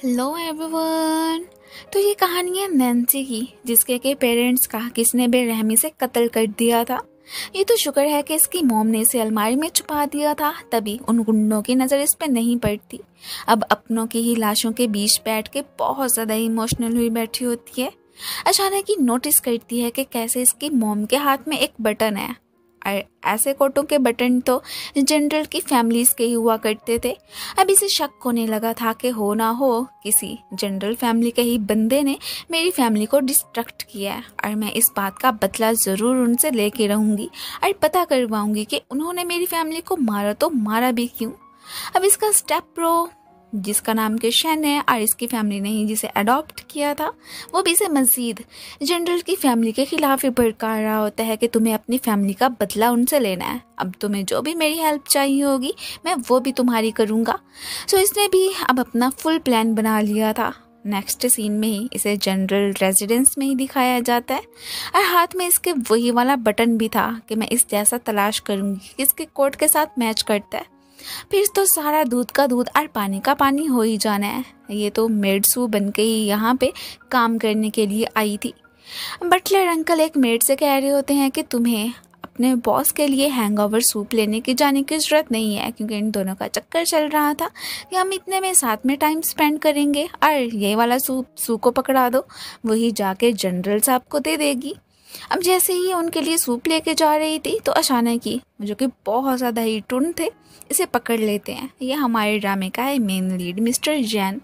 Hello everyone. तो ये कहानी है नैन्सी की, जिसके के पेरेंट्स का किसने बेरहमी से कत्ल कर दिया था। ये तो शुक्र है कि इसकी मॉम ने इसे अलमारी में छुपा दिया था, तभी उन गुंडों की नज़र इस पे नहीं पड़ती। अब अपनों की ही लाशों के बीच बैठ के बहुत ज़्यादा इमोशनल हुई बैठी होती है। अचानक ही नोटिस करती है कि कैसे इसकी मॉम के हाथ में एक बटन है, और ऐसे कोटों के बटन तो जनरल की फैमिलीज के ही हुआ करते थे। अब इसे शक होने लगा था कि हो ना हो किसी जनरल फैमिली के ही बंदे ने मेरी फैमिली को डिस्ट्रक्ट किया है, और मैं इस बात का बदला ज़रूर उनसे लेके रहूँगी और पता करवाऊँगी कि उन्होंने मेरी फैमिली को मारा तो मारा भी क्यों। अब इसका स्टेप प्रो, जिसका नाम किशन है, और इसकी फैमिली ने ही जिसे अडॉप्ट किया था, वो भी इसे मज़ीद जनरल की फैमिली के खिलाफ ही भड़का रहा होता है कि तुम्हें अपनी फैमिली का बदला उनसे लेना है। अब तुम्हें जो भी मेरी हेल्प चाहिए होगी मैं वो भी तुम्हारी करूँगा। सो इसने भी अब अपना फुल प्लान बना लिया था। नेक्स्ट सीन में ही इसे जनरल रेजिडेंस में ही दिखाया जाता है, और हाथ में इसके वही वाला बटन भी था कि मैं इस जैसा तलाश करूँगी कि इसके कोट के साथ मैच करता है। फिर तो सारा दूध का दूध और पानी का पानी हो ही जाना है। ये तो मेड सू बन के ही यहाँ पे काम करने के लिए आई थी। बटलर अंकल एक मेड से कह रहे होते हैं कि तुम्हें अपने बॉस के लिए हैंगओवर सूप लेने की जाने की ज़रूरत नहीं है, क्योंकि इन दोनों का चक्कर चल रहा था कि हम इतने में साथ में टाइम स्पेंड करेंगे, और ये वाला सूप सू को पकड़ा दो, वही जाके जनरल साहब को दे देगी। अब जैसे ही उनके लिए सूप लेके जा रही थी तो अचानक ही, जो कि बहुत ज़्यादा ही टुन थे, इसे पकड़ लेते हैं। ये हमारे ड्रामे का है मेन लीड मिस्टर जैन,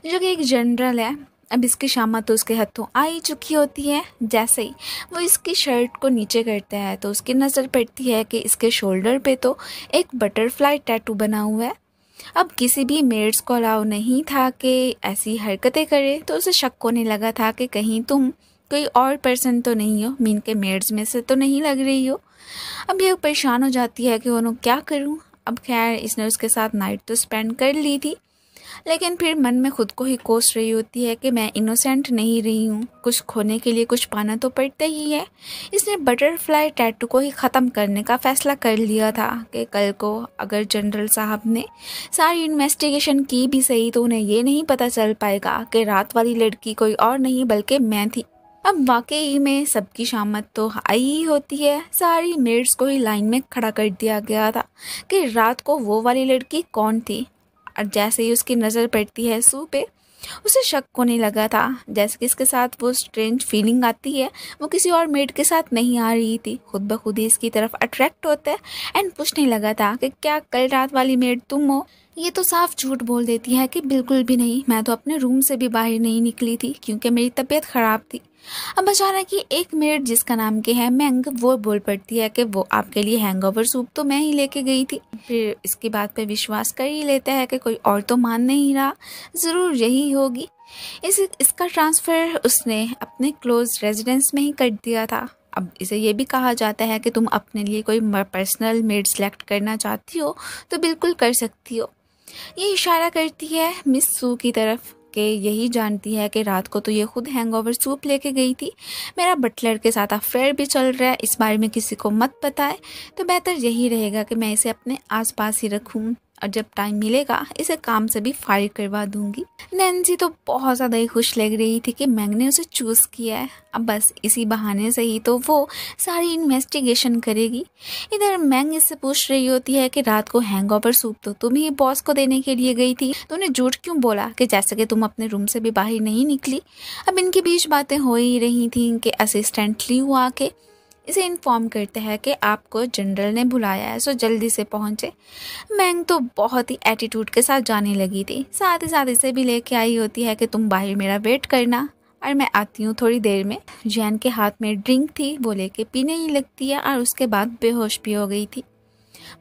जो कि एक जनरल है। अब इसकी शामत तो उसके हाथों आ ही चुकी होती है। जैसे ही वो इसकी शर्ट को नीचे करता है तो उसकी नज़र पड़ती है कि इसके शोल्डर पे तो एक बटरफ्लाई टैटू बना हुआ है। अब किसी भी मेड्स को अलाउ नहीं था कि ऐसी हरकतें करे, तो उसे शक होने लगा था कि कहीं तुम कोई और पर्सन तो नहीं हो, मीन के मेड्स में से तो नहीं लग रही हो। अब ये परेशान हो जाती है कि वो क्या करूं। अब खैर इसने उसके साथ नाइट तो स्पेंड कर ली थी, लेकिन फिर मन में खुद को ही कोस रही होती है कि मैं इनोसेंट नहीं रही हूँ, कुछ खोने के लिए कुछ पाना तो पड़ता ही है। इसने बटरफ्लाई टैटू को ही ख़त्म करने का फ़ैसला कर लिया था कि कल को अगर जनरल साहब ने सारी इन्वेस्टिगेशन की भी सही तो उन्हें ये नहीं पता चल पाएगा कि रात वाली लड़की कोई और नहीं बल्कि मैं थी। अब वाकई में सबकी शामत तो आई ही होती है। सारी मेड्स को ही लाइन में खड़ा कर दिया गया था कि रात को वो वाली लड़की कौन थी। और जैसे ही उसकी नज़र पड़ती है सू पे, उसे शक होने लगा था जैसे कि इसके साथ वो स्ट्रेंज फीलिंग आती है, वो किसी और मेड के साथ नहीं आ रही थी, खुद ब खुद ही इसकी तरफ अट्रैक्ट होता है एंड पूछने लगा था कि क्या कल रात वाली मेड तुम हो। ये तो साफ झूठ बोल देती है कि बिल्कुल भी नहीं, मैं तो अपने रूम से भी बाहर नहीं निकली थी क्योंकि मेरी तबीयत ख़राब थी। अब अचानक ही एक मेड जिसका नाम के है मैंग, वो बोल पड़ती है कि वो आपके लिए हैंगओवर सूप तो मैं ही लेके गई थी। फिर इसकी बात पे विश्वास कर ही लेता है कि कोई और तो मान नहीं रहा, ज़रूर यही होगी। इसका ट्रांसफ़र उसने अपने क्लोज रेजिडेंस में ही कर दिया था। अब इसे ये भी कहा जाता है कि तुम अपने लिए कोई पर्सनल मेड सेलेक्ट करना चाहती हो तो बिल्कुल कर सकती हो। ये इशारा करती है मिस सू की तरफ कि यही जानती है कि रात को तो ये खुद हैंगओवर सूप लेके गई थी। मेरा बटलर के साथ अफेयर भी चल रहा है, इस बारे में किसी को मत बताए, तो बेहतर यही रहेगा कि मैं इसे अपने आसपास ही रखूं, और जब टाइम मिलेगा इसे काम से भी फारिग करवा दूंगी। नैन्सी तो बहुत ज़्यादा ही खुश लग रही थी कि मैंग ने उसे चूज़ किया है। अब बस इसी बहाने से ही तो वो सारी इन्वेस्टिगेशन करेगी। इधर मैंग इससे पूछ रही होती है कि रात को हैंगओवर सूप तो तुम ही बॉस को देने के लिए गई थी, तूने झूठ क्यों बोला कि जैसे कि तुम अपने रूम से भी बाहर नहीं निकली। अब इनके बीच बातें हो ही रही थी कि असिस्टेंट लियू आके इसे इन्फॉर्म करते हैं कि आपको जनरल ने बुलाया है, सो जल्दी से पहुँचे। मैंग तो बहुत ही एटीट्यूड के साथ जाने लगी थी, साथ ही साथ इसे भी लेके आई होती है कि तुम बाहर मेरा वेट करना और मैं आती हूँ थोड़ी देर में। जैन के हाथ में ड्रिंक थी, वो लेके पीने ही लगती है और उसके बाद बेहोश भी हो गई थी।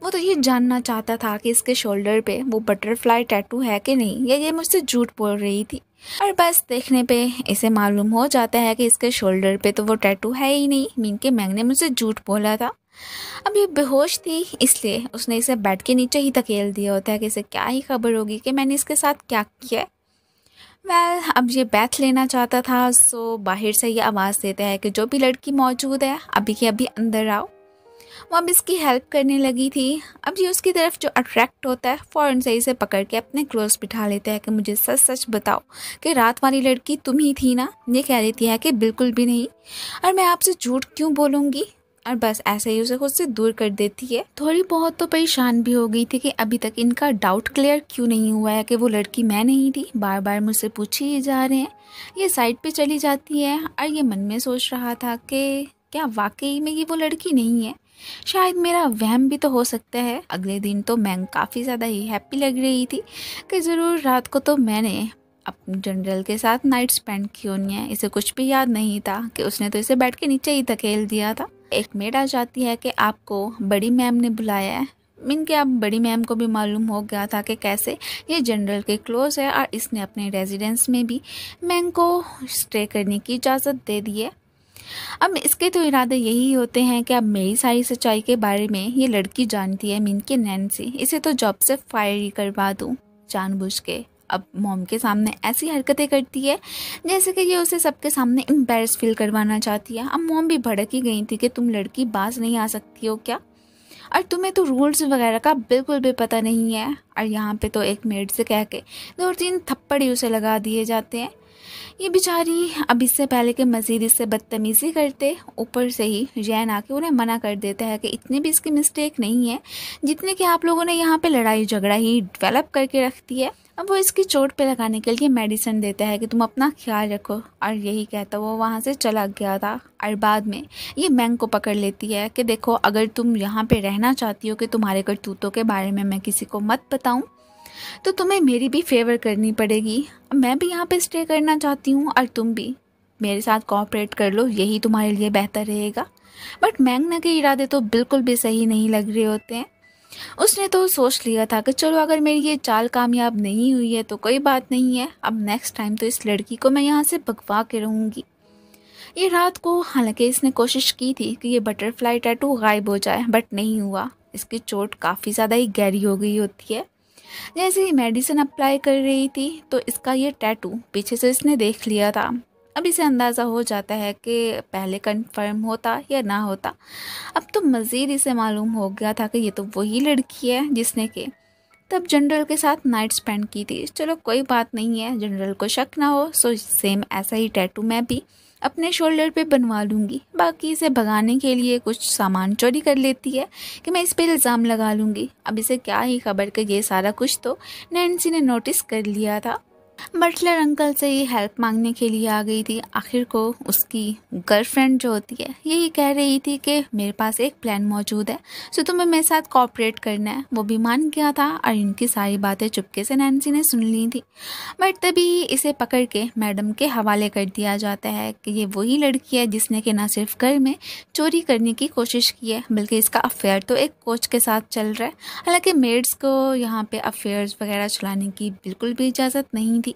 वो तो ये जानना चाहता था कि इसके शोल्डर पे वो बटरफ्लाई टैटू है कि नहीं, या ये मुझसे झूठ बोल रही थी। और बस देखने पे इसे मालूम हो जाता है कि इसके शोल्डर पे तो वो टैटू है ही नहीं, मीन के मैंग ने मुझसे झूठ बोला था। अब ये बेहोश थी, इसलिए उसने इसे बेड के नीचे ही धकेल दिया होता है कि इसे क्या ही खबर होगी कि मैंने इसके साथ क्या किया है। अब ये बैथ लेना चाहता था, सो बाहर से ये आवाज़ देता है कि जो भी लड़की मौजूद है अभी के अभी अंदर आओ। वो अब इसकी हेल्प करने लगी थी। अब ये उसकी तरफ जो अट्रैक्ट होता है फ़ौरन से इसे पकड़ के अपने क्लोज बिठा लेता है कि मुझे सच सच बताओ कि रात वाली लड़की तुम ही थी ना। ये कह देती है कि बिल्कुल भी नहीं, और मैं आपसे झूठ क्यों बोलूँगी, और बस ऐसे ही उसे खुद से दूर कर देती है। थोड़ी बहुत तो परेशान भी हो गई थी कि अभी तक इनका डाउट क्लियर क्यों नहीं हुआ है कि वो लड़की मैं नहीं थी, बार बार मुझसे पूछे ही जा रहे हैं। ये साइड पे चली जाती है और ये मन में सोच रहा था कि क्या वाकई में ये वो लड़की नहीं है, शायद मेरा वहम भी तो हो सकता है। अगले दिन तो मैं काफ़ी ज़्यादा ही हैप्पी लग रही थी कि ज़रूर रात को तो मैंने अपने जनरल के साथ नाइट स्पेंड क्यों नहीं है। इसे कुछ भी याद नहीं था कि उसने तो इसे बैठ के नीचे ही धकेल दिया था। एक मेड आ जाती है कि आपको बड़ी मैम ने बुलाया है। मीन के अब बड़ी मैम को भी मालूम हो गया था कि कैसे ये जनरल के क्लोज है और इसने अपने रेजिडेंस में भी मैम को स्टे करने की इजाज़त दे दी है। अब इसके तो इरादे यही होते हैं कि अब मेरी सारी सच्चाई के बारे में ये लड़की जानती है, मीन के नैन्सी, इसे तो जॉब से फायर ही करवा दूँ जानबूझ के। अब मॉम के सामने ऐसी हरकतें करती है जैसे कि ये उसे सबके सामने एम्बैरेस फील करवाना चाहती है। अब मॉम भी भड़क ही गई थी कि तुम लड़की बाज नहीं आ सकती हो क्या, और तुम्हें तो रूल्स वगैरह का बिल्कुल भी पता नहीं है। और यहाँ पे तो एक मेड से कह के 2-3 थप्पड़ ही उसे लगा दिए जाते हैं। ये बेचारी अब इससे पहले कि मज़ीद इससे बदतमीज़ी करते, ऊपर से ही जैन आके उन्हें मना कर देता है कि इतनी भी इसकी मिस्टेक नहीं है जितने कि आप लोगों ने यहाँ पे लड़ाई झगड़ा ही डेवलप करके रख दी है। अब वो इसकी चोट पे लगाने के लिए मेडिसिन देता है कि तुम अपना ख्याल रखो, और यही कहता वो वहाँ से चला गया था। और बाद में ये मैंग को पकड़ लेती है कि देखो, अगर तुम यहाँ पे रहना चाहती हो कि तुम्हारे करतूतों के बारे में मैं किसी को मत बताऊँ, तो तुम्हें मेरी भी फेवर करनी पड़ेगी। मैं भी यहाँ पे स्टे करना चाहती हूँ और तुम भी मेरे साथ कोऑपरेट कर लो, यही तुम्हारे लिए बेहतर रहेगा। बट मैंगना के इरादे तो बिल्कुल भी सही नहीं लग रहे होते हैं। उसने तो सोच लिया था कि चलो अगर मेरी ये चाल कामयाब नहीं हुई है तो कोई बात नहीं है, अब नेक्स्ट टाइम तो इस लड़की को मैं यहाँ से भगवा के रहूँगी। ये रात को हालांकि इसने कोशिश की थी कि ये बटरफ्लाई टैटू गायब हो जाए, बट नहीं हुआ। इसकी चोट काफ़ी ज़्यादा ही गहरी हो गई होती है। जैसे ही मेडिसिन अप्लाई कर रही थी तो इसका ये टैटू पीछे से इसने देख लिया था। अब इसे अंदाज़ा हो जाता है कि पहले कंफर्म होता या ना होता, अब तो मज़ीद इसे मालूम हो गया था कि ये तो वही लड़की है जिसने कि तब जनरल के साथ नाइट स्पेंड की थी। चलो कोई बात नहीं है, जनरल को शक ना हो, सो सेम ऐसा ही टैटू मैं भी अपने शोल्डर पे बनवा लूँगी। बाकी इसे भगाने के लिए कुछ सामान चोरी कर लेती है कि मैं इस पे इल्ज़ाम लगा लूँगी। अब इसे क्या ही खबर कि ये सारा कुछ तो नैन्सी ने नोटिस कर लिया था। बटलर अंकल से ये हेल्प मांगने के लिए आ गई थी। आखिर को उसकी गर्लफ्रेंड जो होती है यही कह रही थी कि मेरे पास एक प्लान मौजूद है, सो तुम्हें मेरे साथ कोऑपरेट करना है। वो भी मान गया था और इनकी सारी बातें चुपके से नैन्सी ने सुन ली थी। बट तभी इसे पकड़ के मैडम के हवाले कर दिया जाता है कि ये वही लड़की है जिसने कि न सिर्फ घर में चोरी करने की कोशिश की है, बल्कि इसका अफेयर तो एक कोच के साथ चल रहा है। हालांकि मेड्स को यहाँ पे अफेयर्स वगैरह चलाने की बिल्कुल भी इजाज़त नहीं थी।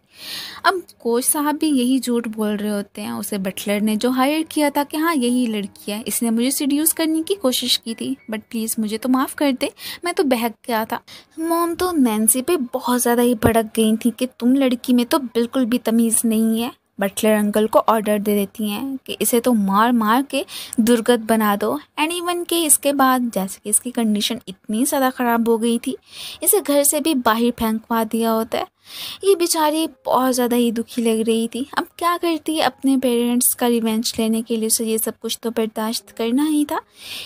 अब कोच साहब भी यही झूठ बोल रहे होते हैं। उसे बटलर ने जो हायर किया था कि हाँ यही लड़की है, इसने मुझे सीड्यूस करने की कोशिश की थी, बट प्लीज़ मुझे तो माफ़ कर दे, मैं तो बहक गया था। मॉम तो नैन्सी पे बहुत ज़्यादा ही भड़क गई थी कि तुम लड़की में तो बिल्कुल भी तमीज़ नहीं है। बटलर अंकल को ऑर्डर दे देती हैं कि इसे तो मार मार के दुर्गत बना दो। एंड इवन के इसके बाद जैसे कि इसकी कंडीशन इतनी ज़्यादा ख़राब हो गई थी, इसे घर से भी बाहर फेंकवा दिया होता है। ये बेचारी बहुत ज़्यादा ही दुखी लग रही थी। अब क्या करती है, अपने पेरेंट्स का रिवेंज लेने के लिए उसे ये सब कुछ तो बर्दाश्त करना ही था।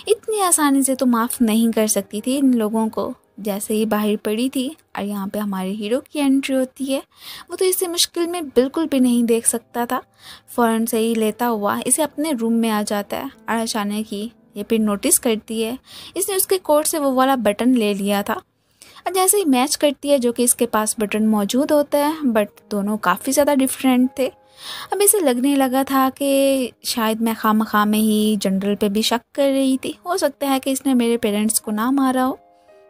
इतनी आसानी से तो माफ़ नहीं कर सकती थी इन लोगों को। जैसे ही बाहर पड़ी थी और यहाँ पे हमारे हीरो की एंट्री होती है, वो तो इसे मुश्किल में बिल्कुल भी नहीं देख सकता था। फ़ौरन से ही लेता हुआ इसे अपने रूम में आ जाता है और अचानक ही ये फिर नोटिस करती है इसने उसके कोट से वो वाला बटन ले लिया था। और जैसे ही मैच करती है जो कि इसके पास बटन मौजूद होता है, बट दोनों काफ़ी ज़्यादा डिफरेंट थे। अब इसे लगने लगा था कि शायद मैं खामखा में ही जनरल पे भी शक कर रही थी। हो सकता है कि इसने मेरे पेरेंट्स को ना मारा हो।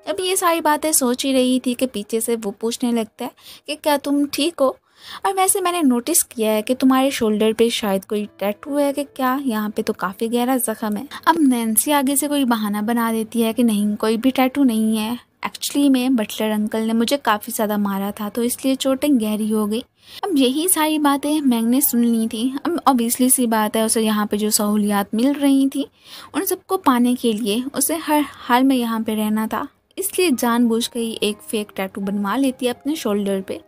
अब ये सारी बातें सोच ही रही थी कि पीछे से वो पूछने लगता है कि क्या तुम ठीक हो, और वैसे मैंने नोटिस किया है कि तुम्हारे शोल्डर पे शायद कोई टैटू है कि क्या, यहाँ पे तो काफ़ी गहरा जख्म है। अब नैन्सी आगे से कोई बहाना बना देती है कि नहीं, कोई भी टैटू नहीं है, एक्चुअली में बटलर अंकल ने मुझे काफ़ी ज़्यादा मारा था, तो इसलिए चोटें गहरी हो गई। अब यही सारी बातें मैंग ने सुन ली थी। अब ऑब्वियसली सी बात है, उसे यहाँ पे जो सहूलियात मिल रही थी उन सबको पाने के लिए उसे हर हाल में यहाँ पे रहना था, इसलिए जानबूझ के ही एक फेक टैटू बनवा लेती है अपने शोल्डर पे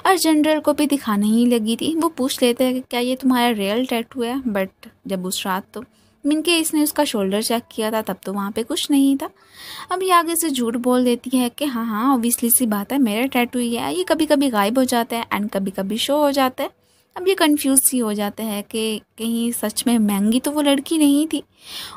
और जनरल को भी दिखाने ही लगी थी। वो पूछ लेते हैं कि क्या ये तुम्हारा रियल टैटू है, बट जब उस रात तो मिनके इसने उसका शोल्डर चेक किया था तब तो वहाँ पे कुछ नहीं था। अब ये आगे से झूठ बोल देती है कि हाँ हाँ ऑब्वियसली सी बात है, मेरा टैटू ही है, ये कभी कभी गायब हो जाता है एंड कभी कभी शो हो जाता है। अब ये कंफ्यूज सी हो जाता है कि कहीं सच में महंगी तो वो लड़की नहीं थी,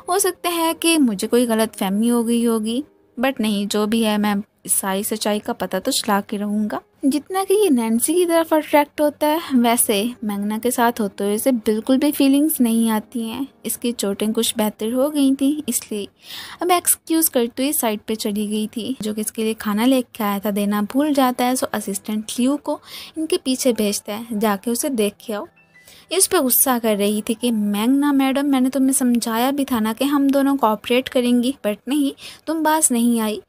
हो सकता है कि मुझे कोई गलत फहमी हो गई होगी, बट नहीं, जो भी है मैं इस सारी सच्चाई का पता तो चला के रहूँगा। जितना कि ये नैन्सी की तरफ अट्रैक्ट होता है, वैसे मैग्ना के साथ होते हुए इसे बिल्कुल भी फीलिंग्स नहीं आती हैं। इसकी चोटें कुछ बेहतर हो गई थी, इसलिए अब एक्सक्यूज़ करते हुए साइड पे चली गई थी। जो कि इसके लिए खाना लेके आया था देना भूल जाता है, सो असिस्टेंट लियो को इनके पीछे भेजता है, जाके उसे देख के आओ। इस पे गुस्सा कर रही थी कि मैग्ना मैडम, मैंने तुम्हें समझाया भी था ना कि हम दोनों कोऑपरेट करेंगी, बट नहीं, तुम पास नहीं आई।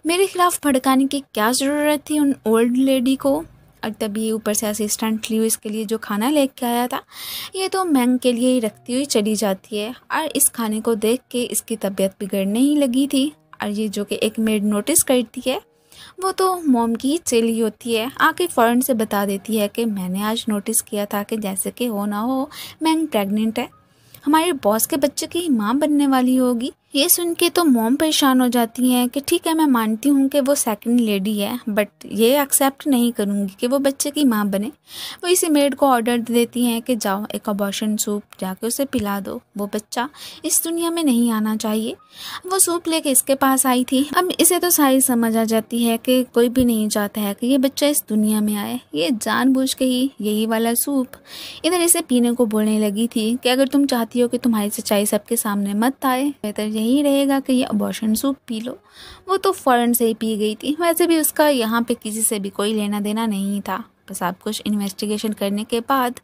मेरे खिलाफ भड़काने की क्या ज़रूरत थी उन ओल्ड लेडी को। और तभी ऊपर से असिस्टेंट लियो इसके लिए जो खाना लेके आया था ये तो मैंग के लिए ही रखती हुई चली जाती है। और इस खाने को देख के इसकी तबीयत बिगड़ने ही लगी थी। और ये जो कि एक मेड नोटिस करती है, वो तो मॉम की ही चेली होती है, आके फ़ौरन से बता देती है कि मैंने आज नोटिस किया था कि जैसे कि हो ना हो मैंग प्रेग्नेंट है, हमारे बॉस के बच्चे की माँ बनने वाली होगी। ये सुन के तो मॉम परेशान हो जाती हैं कि ठीक है, मैं मानती हूँ कि वो सेकंड लेडी है, बट ये एक्सेप्ट नहीं करूँगी कि वो बच्चे की माँ बने। वो इसी मेड को ऑर्डर दे देती हैं कि जाओ एक अबॉर्शन सूप जाके उसे पिला दो, वो बच्चा इस दुनिया में नहीं आना चाहिए। वो सूप लेके इसके पास आई थी। अब इसे तो सारी समझ आ जाती है कि कोई भी नहीं चाहता है कि ये बच्चा इस दुनिया में आए। ये जानबूझ के ही यही वाला सूप इधर इसे पीने को बोलने लगी थी कि अगर तुम चाहती हो कि तुम्हारी सच्चाई सबके सामने मत आए, बेहतर यही रहेगा कि ये अबॉर्शन सूप पी लो। वो तो फ़ौरन से ही पी गई थी। वैसे भी उसका यहाँ पे किसी से भी कोई लेना देना नहीं था, बस आप कुछ इन्वेस्टिगेशन करने के बाद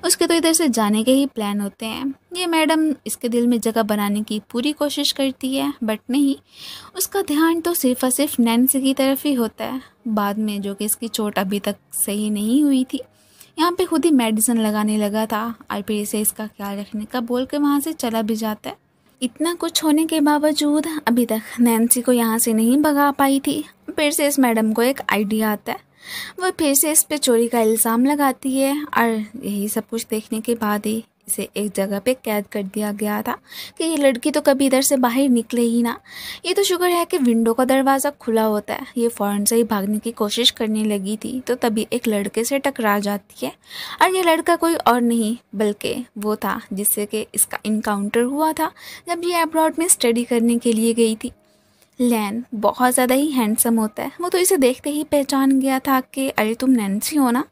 उसके तो इधर से जाने के ही प्लान होते हैं। ये मैडम इसके दिल में जगह बनाने की पूरी कोशिश करती है, बट नहीं, उसका ध्यान तो सिर्फ और सिर्फ नैन्सी की तरफ ही होता है। बाद में जो कि इसकी चोट अभी तक सही नहीं हुई थी, यहाँ पे खुद ही मेडिसिन लगाने लगा था और फिर इसे इसका ख्याल रखने का बोल के वहाँ से चला भी जाता है। इतना कुछ होने के बावजूद अभी तक नैन्सी को यहाँ से नहीं भगा पाई थी। फिर से इस मैडम को एक आइडिया आता है, वो फिर से इस पे चोरी का इल्ज़ाम लगाती है और यही सब कुछ देखने के बाद ही इसे एक जगह पे कैद कर दिया गया था कि ये लड़की तो कभी इधर से बाहर निकले ही ना। ये तो शुक्र है कि विंडो का दरवाज़ा खुला होता है। ये फ़ौरन से ही भागने की कोशिश करने लगी थी तो तभी एक लड़के से टकरा जाती है और ये लड़का कोई और नहीं बल्कि वो था जिससे कि इसका इनकाउंटर हुआ था जब ये अब्रॉड में स्टडी करने के लिए गई थी। लैन बहुत ज़्यादा ही हैंडसम होता है। वो तो इसे देखते ही पहचान गया था कि अरे तुम नैन्सी हो ना,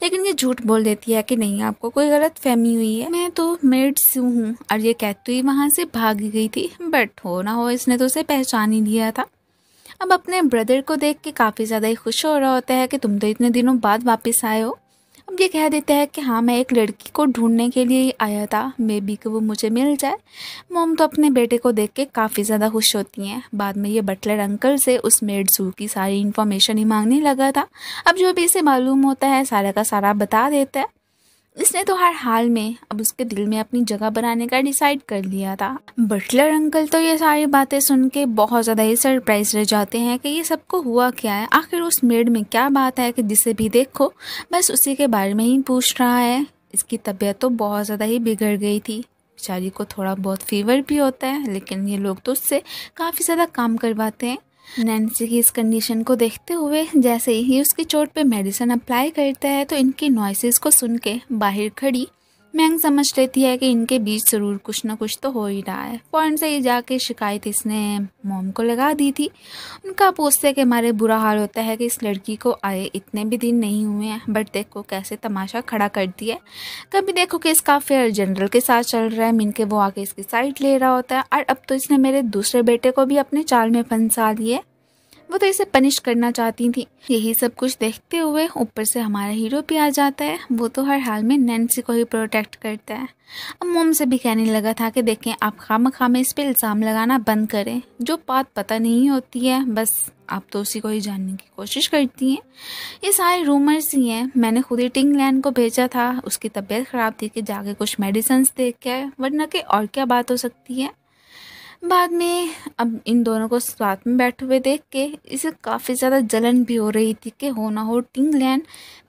लेकिन ये झूठ बोल देती है कि नहीं, आपको कोई गलत फहमी हुई है, मैं तो मेड सू हूँ। और ये कहते हुए वहाँ से भाग गई थी, बट हो ना हो इसने तो उसे पहचान ही लिया था। अब अपने ब्रदर को देख के काफ़ी ज़्यादा ही खुश हो रहा होता है कि तुम तो इतने दिनों बाद वापस आए हो। अब ये कह देता है कि हाँ, मैं एक लड़की को ढूंढने के लिए ही आया था, मे बी कि वो मुझे मिल जाए। मॉम तो अपने बेटे को देख के काफ़ी ज़्यादा खुश होती हैं। बाद में ये बटलर अंकल से उस मेड सू की सारी इन्फॉर्मेशन ही मांगने लगा था। अब जो भी इसे मालूम होता है सारा का सारा बता देता है। इसने तो हर हाल में अब उसके दिल में अपनी जगह बनाने का डिसाइड कर लिया था। बटलर अंकल तो ये सारी बातें सुन के बहुत ज़्यादा ही सरप्राइज रह जाते हैं कि ये सबको हुआ क्या है, आखिर उस मेड में क्या बात है कि जिसे भी देखो बस उसी के बारे में ही पूछ रहा है। इसकी तबीयत तो बहुत ज़्यादा ही बिगड़ गई थी, बेचारी को थोड़ा बहुत फीवर भी होता है, लेकिन ये लोग तो उससे काफ़ी ज़्यादा काम करवाते हैं। नैन्सी की इस कंडीशन को देखते हुए जैसे ही उसकी चोट पे मेडिसिन अप्लाई करता है तो इनकी नॉइसेस को सुन के बाहर खड़ी मैंग समझ लेती है कि इनके बीच ज़रूर कुछ ना कुछ तो हो ही रहा है। फ़ौरन से ही जाके शिकायत इसने मॉम को लगा दी थी। उनका पूछते के मारे बुरा हाल होता है कि इस लड़की को आए इतने भी दिन नहीं हुए हैं, बट देखो कैसे तमाशा खड़ा करती है। कभी देखो कि इसका अफेयर जनरल के साथ चल रहा है, मिनके वो आके इसकी साइड ले रहा होता है, और अब तो इसने मेरे दूसरे बेटे को भी अपने चाल में फंसा लिए। वो तो इसे पनिश करना चाहती थी। यही सब कुछ देखते हुए ऊपर से हमारा हीरो भी आ जाता है। वो तो हर हाल में नैन्सी को ही प्रोटेक्ट करता है। अब मोम से भी कहने लगा था कि देखें, आप खामखा में इस पे इल्ज़ाम लगाना बंद करें। जो बात पता नहीं होती है बस आप तो उसी को ही जानने की कोशिश करती हैं। ये सारे रूमर्स ही हैं। मैंने खुद ही टिंग लैन को भेजा था, उसकी तबीयत ख़राब थी कि जाके कुछ मेडिसिन देख के आए, वरना कि और क्या बात हो सकती है। बाद में अब इन दोनों को साथ में बैठे हुए देख के इसे काफ़ी ज़्यादा जलन भी हो रही थी कि हो ना हो टिंग लैन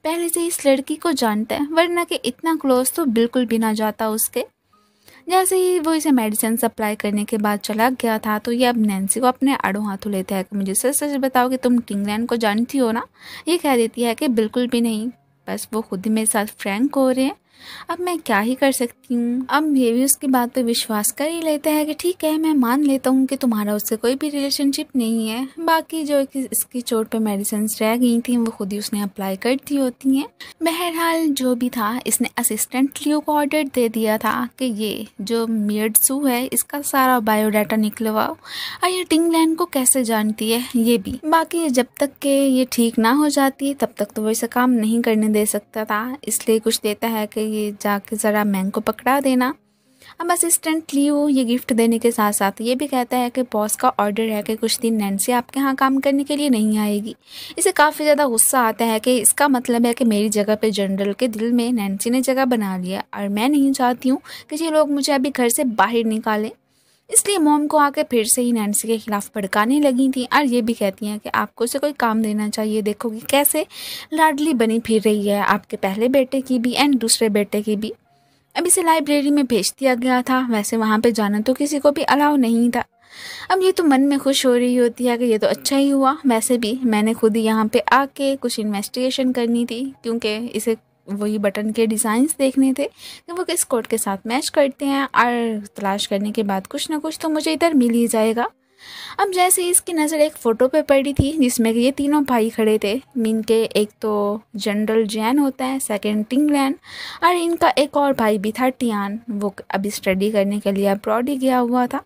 पहले से इस लड़की को जानता है, वरना कि इतना क्लोज तो बिल्कुल भी ना जाता उसके। जैसे ही वो इसे मेडिसिन सप्लाई करने के बाद चला गया था तो ये अब नैन्सी को अपने आड़ों हाथों लेता है कि मुझे सच सच बताओ कि तुम टिंग लैन को जानती हो ना। ये कह देती है कि बिल्कुल भी नहीं, बस वो खुद ही मेरे साथ फ्रैंक हो रहे हैं। अब मैं क्या ही कर सकती हूँ। अब ये भी उसकी बात पे विश्वास कर ही लेता है कि ठीक है, मैं मान लेता हूँ कि तुम्हारा उससे कोई भी रिलेशनशिप नहीं है। बाकी जो इसकी चोट पे मेडिसिन रह गई थी वो खुद ही उसने अप्लाई कर दी होती हैं। बहरहाल जो भी था, इसने असिस्टेंट लियो को ऑर्डर दे दिया था कि ये जो मियर्डसू है इसका सारा बायोडाटा निकलवाओ, और ये टिंग लैन को कैसे जानती है ये भी। बाकी जब तक के ये ठीक ना हो जाती तब तक तो वो इसे काम नहीं करने दे सकता था, इसलिए कुछ देता है कि ये जाके ज़रा मैंग को पकड़ा देना। अब असिस्टेंट लियो ये गिफ्ट देने के साथ साथ ये भी कहता है कि बॉस का ऑर्डर है कि कुछ दिन नैन्सी आपके यहाँ काम करने के लिए नहीं आएगी। इसे काफ़ी ज़्यादा गुस्सा आता है कि इसका मतलब है कि मेरी जगह पे जनरल के दिल में नैन्सी ने जगह बना लिया, और मैं नहीं चाहती हूँ कि ये लोग मुझे अभी घर से बाहर निकालें। इसलिए मॉम को आके फिर से ही नैन्सी के खिलाफ भड़काने लगी थी, और ये भी कहती हैं कि आपको उसे कोई काम देना चाहिए। देखो कि कैसे लाडली बनी फिर रही है, आपके पहले बेटे की भी एंड दूसरे बेटे की भी। अब इसे लाइब्रेरी में भेज दिया गया था, वैसे वहाँ पे जाना तो किसी को भी अलाउ नहीं था। अब ये तो मन में खुश हो रही होती है कि ये तो अच्छा ही हुआ। वैसे भी मैंने खुद ही यहाँ पे आके कुछ इन्वेस्टिगेशन करनी थी, क्योंकि इसे वही बटन के डिज़ाइंस देखने थे कि वो किस कोड के साथ मैच करते हैं, और तलाश करने के बाद कुछ ना कुछ तो मुझे इधर मिल ही जाएगा। अब जैसे ही इसकी नज़र एक फ़ोटो पे पड़ी थी जिसमें कि ये तीनों भाई खड़े थे। मीन के एक तो जनरल जैन होता है, सेकंड टिंग लैन, और इनका एक और भाई भी था टियान। वो अभी स्टडी करने के लिए अब्रॉड ही गया हुआ था।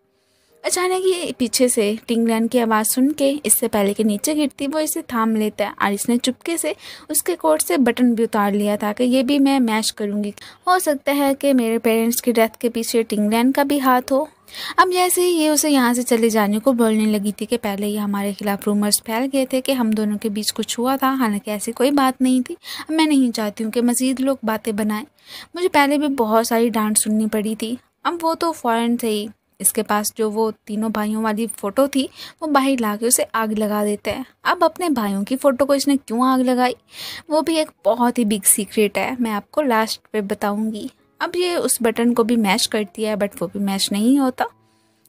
अचानक ही पीछे से टिंग लैन की आवाज़ सुन के इससे पहले कि नीचे गिरती वो इसे थाम लेता है, और इसने चुपके से उसके कोट से बटन भी उतार लिया था कि ये भी मैं मैच करूँगी। हो सकता है कि मेरे पेरेंट्स की डेथ के पीछे टिंग लैन का भी हाथ हो। अब जैसे ही ये उसे यहाँ से चले जाने को बोलने लगी थी कि पहले ही हमारे खिलाफ रूमर्स फैल गए थे कि हम दोनों के बीच कुछ हुआ था, हालांकि ऐसी कोई बात नहीं थी। अब मैं नहीं चाहती हूँ कि मज़ीद लोग बातें बनाएं। मुझे पहले भी बहुत सारी डांट सुननी पड़ी थी। अब वो तो फ़ौरन से ही इसके पास जो वो तीनों भाइयों वाली फ़ोटो थी वो बाहर ला के उसे आग लगा देता है। अब अपने भाइयों की फ़ोटो को इसने क्यों आग लगाई वो भी एक बहुत ही बिग सीक्रेट है, मैं आपको लास्ट पे बताऊंगी। अब ये उस बटन को भी मैच करती है बट वो भी मैच नहीं होता।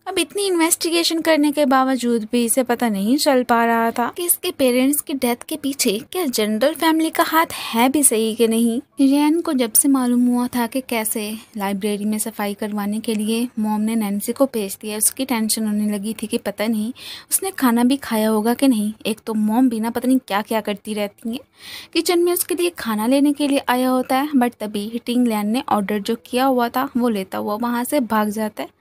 अब इतनी इन्वेस्टिगेशन करने के बावजूद भी इसे पता नहीं चल पा रहा था कि इसके पेरेंट्स की डेथ के पीछे क्या जनरल फैमिली का हाथ है भी सही कि नहीं। रैन को जब से मालूम हुआ था कि कैसे लाइब्रेरी में सफाई करवाने के लिए मॉम ने नैन्सी को भेज दिया, उसकी टेंशन होने लगी थी कि पता नहीं उसने खाना भी खाया होगा कि नहीं। एक तो मॉम भी ना पता नहीं क्या क्या करती रहती है, किचन में उसके लिए खाना लेने के लिए आया होता है, बट तभी टिंग लैन ने ऑर्डर जो किया हुआ था वो लेता हुआ वहाँ से भाग जाता है।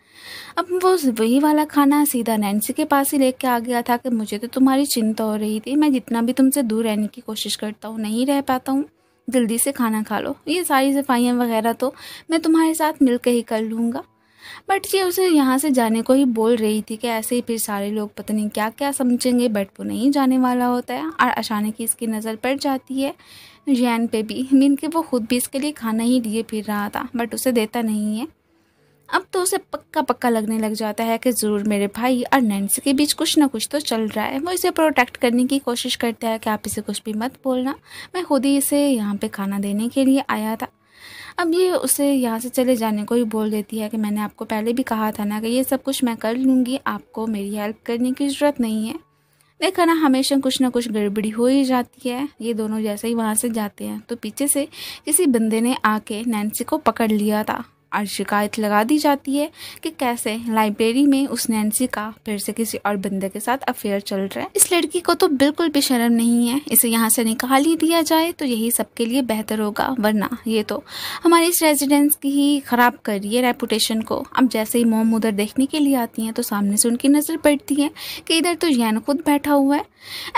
अब वो वही वाला खाना सीधा नैन्सी के पास ही लेके आ गया था कि मुझे तो तुम्हारी चिंता हो रही थी, मैं जितना भी तुमसे दूर रहने की कोशिश करता हूँ नहीं रह पाता हूँ, जल्दी से खाना खा लो, ये सारी सफाइयाँ वगैरह तो मैं तुम्हारे साथ मिलकर ही कर लूँगा। बट ये उसे यहाँ से जाने को ही बोल रही थी कि ऐसे ही फिर सारे लोग पता नहीं क्या क्या समझेंगे, बट वो नहीं जाने वाला होता है। और अचानक ही इसकी नज़र पड़ जाती है रैन पे भी, मीन कि वो खुद भी इसके लिए खाना ही लिए फिर रहा था बट उसे देता नहीं है। अब तो उसे पक्का पक्का लगने लग जाता है कि ज़रूर मेरे भाई और नैन्सी के बीच कुछ ना कुछ तो चल रहा है। वो इसे प्रोटेक्ट करने की कोशिश करता है कि आप इसे कुछ भी मत बोलना, मैं खुद ही इसे यहाँ पे खाना देने के लिए आया था। अब ये उसे यहाँ से चले जाने को ही बोल देती है कि मैंने आपको पहले भी कहा था ना कि ये सब कुछ मैं कर लूँगी, आपको मेरी हेल्प करने की ज़रूरत नहीं है। देखा ना, हमेशा कुछ ना कुछ गड़बड़ी हो ही जाती है। ये दोनों जैसे ही वहाँ से जाते हैं तो पीछे से किसी बंदे ने आके नैन्सी को पकड़ लिया था। और शिकायत लगा दी जाती है कि कैसे लाइब्रेरी में उस नैन्सी का फिर से किसी और बंदे के साथ अफेयर चल रहा है। इस लड़की को तो बिल्कुल भी शर्म नहीं है, इसे यहाँ से निकाल ही दिया जाए तो यही सबके लिए बेहतर होगा, वरना ये तो हमारे इस रेजिडेंस की ही खराब कर रही है रेपुटेशन को। अब जैसे ही मॉम उधर देखने के लिए आती हैं तो सामने से उनकी नज़र पड़ती है कि इधर तो जैन खुद बैठा हुआ है।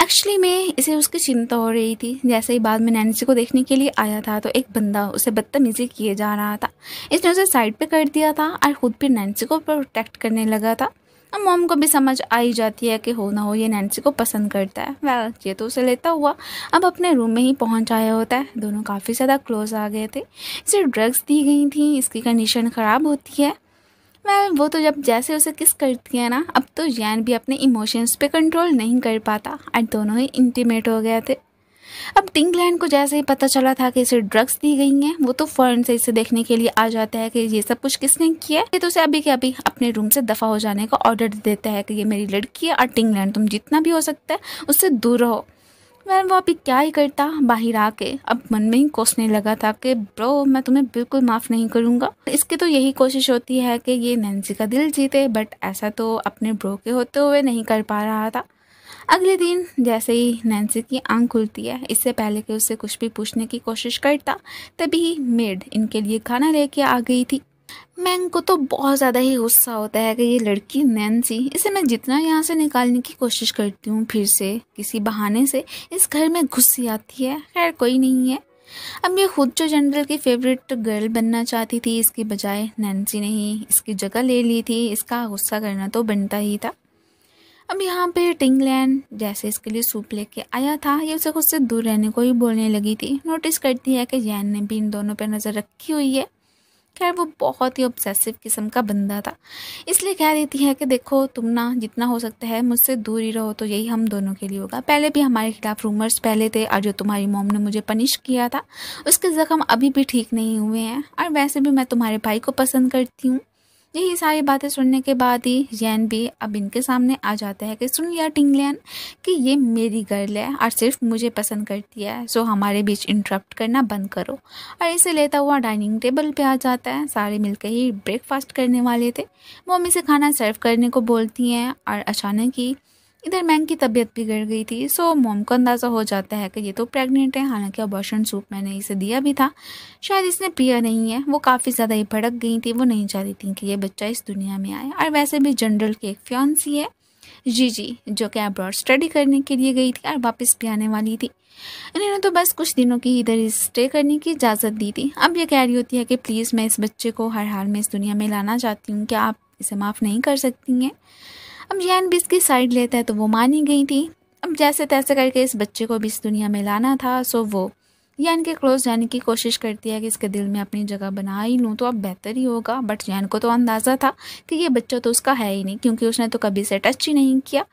एक्चुअली में इसे उसकी चिंता हो रही थी। जैसे ही बाद में नैन्सी को देखने के लिए आया था तो एक बंदा उसे बदतमीजी किए जा रहा था, इसने उसे साइड पे कर दिया था और खुद भी नैन्सी को प्रोटेक्ट करने लगा था। अब मॉम को भी समझ आ ही जाती है कि हो ना हो ये नैन्सी को पसंद करता है। वेल ये तो उसे लेता हुआ अब अपने रूम में ही पहुंच आया होता है। दोनों काफ़ी ज़्यादा क्लोज आ गए थे। इसे ड्रग्स दी गई थी, इसकी कंडीशन ख़राब होती है। वो तो जब जैसे उसे किस करती है ना, अब तो जैन भी अपने इमोशंस पे कंट्रोल नहीं कर पाता और दोनों ही इंटीमेट हो गए थे। अब टिंगलैंड को जैसे ही पता चला था कि इसे ड्रग्स दी गई हैं, वो तो फौरन से इसे देखने के लिए आ जाता है कि ये सब कुछ किसने किया है। तो उसे अभी के अभी अपने रूम से दफ़ा हो जाने का ऑर्डर देता है कि ये मेरी लड़की है और टिंगलैंड तुम जितना भी हो सकता है उससे दूर रहो। वो अभी क्या ही करता, बाहर आके अब मन में ही कोसने लगा था कि ब्रो मैं तुम्हें बिल्कुल माफ़ नहीं करूँगा। इसकी तो यही कोशिश होती है कि ये नैन्सी का दिल जीते, बट ऐसा तो अपने ब्रो के होते हुए नहीं कर पा रहा था। अगले दिन जैसे ही नैन्सी की आंख खुलती है, इससे पहले कि उससे कुछ भी पूछने की कोशिश करता तभी मेड इनके लिए खाना लेके आ गई थी। मैंग को तो बहुत ज़्यादा ही गुस्सा होता है कि ये लड़की नैन्सी, इसे मैं जितना यहाँ से निकालने की कोशिश करती हूँ फिर से किसी बहाने से इस घर में घुस ही आती है। खैर कोई नहीं है। अब ये खुद जो जनरल की फेवरेट गर्ल बनना चाहती थी, इसकी बजाय नैन्सी ने ही इसकी जगह ले ली थी। इसका गुस्सा करना तो बनता ही था। अब यहाँ पे टिंगलैंड जैसे इसके लिए सूप लेके आया था, ये उसे खुद से दूर रहने को ही बोलने लगी थी। नोटिस करती है कि जैन ने भी इन दोनों पे नज़र रखी हुई है। खैर वो बहुत ही ऑब्सेसिव किस्म का बंदा था, इसलिए कह देती है कि देखो तुम ना जितना हो सकता है मुझसे दूर ही रहो तो यही हम दोनों के लिए होगा। पहले भी हमारे खिलाफ रूमर्स पहले थे और जो तुम्हारी मॉम ने मुझे पनिश किया था उसके ज़ख्म अभी भी ठीक नहीं हुए हैं, और वैसे भी मैं तुम्हारे भाई को पसंद करती हूँ। यही सारी बातें सुनने के बाद ही जैन भी अब इनके सामने आ जाता है कि सुन लिया टिंगलैंड कि ये मेरी गर्ल है और सिर्फ मुझे पसंद करती है, सो हमारे बीच इंटरप्ट करना बंद करो। और इसे लेता हुआ डाइनिंग टेबल पे आ जाता है। सारे मिलकर ही ब्रेकफास्ट करने वाले थे। मम्मी से खाना सर्व करने को बोलती हैं और अचानक ही इधर मैंग की तबीयत बिगड़ गई थी। सो मॉम को अंदाज़ा हो जाता है कि ये तो प्रेग्नेंट है। हालांकि अबॉर्शन सूप मैंने इसे दिया भी था, शायद इसने पिया नहीं है। वो काफ़ी ज़्यादा ही भड़क गई थी। वो नहीं चाहती थी कि ये बच्चा इस दुनिया में आए। और वैसे भी जनरल की एक फियांसी है जी जो कि अब्रॉड स्टडी करने के लिए गई थी और वापस भी आने वाली थी। इन्होंने तो बस कुछ दिनों की इधर स्टे करने की इजाज़त दी थी। अब ये कह रही होती है कि प्लीज़ मैं इस बच्चे को हर हाल में इस दुनिया में लाना चाहती हूँ, क्या आप इसे माफ़ नहीं कर सकती हैं। अब जैन भी इसकी साइड लेता है तो वो मान ही गई थी। अब जैसे तैसे करके इस बच्चे को भी इस दुनिया में लाना था। सो वो जैन के क्लोज जाने की कोशिश करती है कि इसके दिल में अपनी जगह बना ही लूँ तो अब बेहतर ही होगा। बट जैन को तो अंदाज़ा था कि ये बच्चा तो उसका है ही नहीं, क्योंकि उसने तो कभी से टच ही नहीं किया।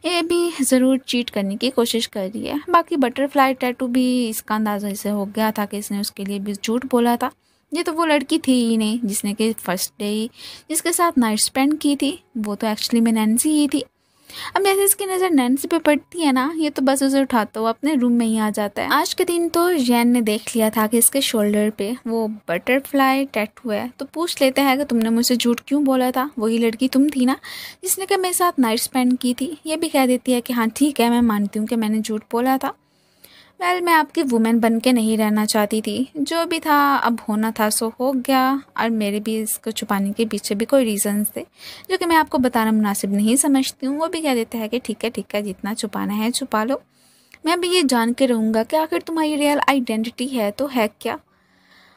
ये भी ज़रूर चीट करने की कोशिश कर रही है। बाकी बटरफ्लाई टैटू भी इसका अंदाज़ा इसे हो गया था कि इसने उसके लिए भी झूठ बोला था। ये तो वो लड़की थी ही नहीं जिसने कि फर्स्ट डे ही जिसके साथ नाइट स्पेंड की थी, वो तो एक्चुअली में नैन्सी ही थी। अब जैसे इसकी नज़र नैन्सी पे पड़ती है ना, ये तो बस उसे उठाता हुआ अपने रूम में ही आ जाता है। आज के दिन तो जैन ने देख लिया था कि इसके शोल्डर पे वो बटरफ्लाई टैटू है, तो पूछ लेता है कि तुमने मुझसे झूठ क्यों बोला था, वही लड़की तुम थी ना जिसने कि मेरे साथ नाइट स्पेंड की थी। ये भी कह देती है कि हाँ ठीक है, मैं मानती हूँ कि मैंने झूठ बोला था। मैं आपकी वुमेन बन के नहीं रहना चाहती थी, जो भी था अब होना था सो हो गया, और मेरे भी इसको छुपाने के पीछे भी कोई रीजंस थे जो कि मैं आपको बताना मुनासिब नहीं समझती हूँ। वो भी कह देता है कि ठीक है जितना छुपाना है छुपा लो, मैं भी ये जान के रहूँगा कि आखिर तुम्हारी रियल आइडेंटिटी है तो है क्या।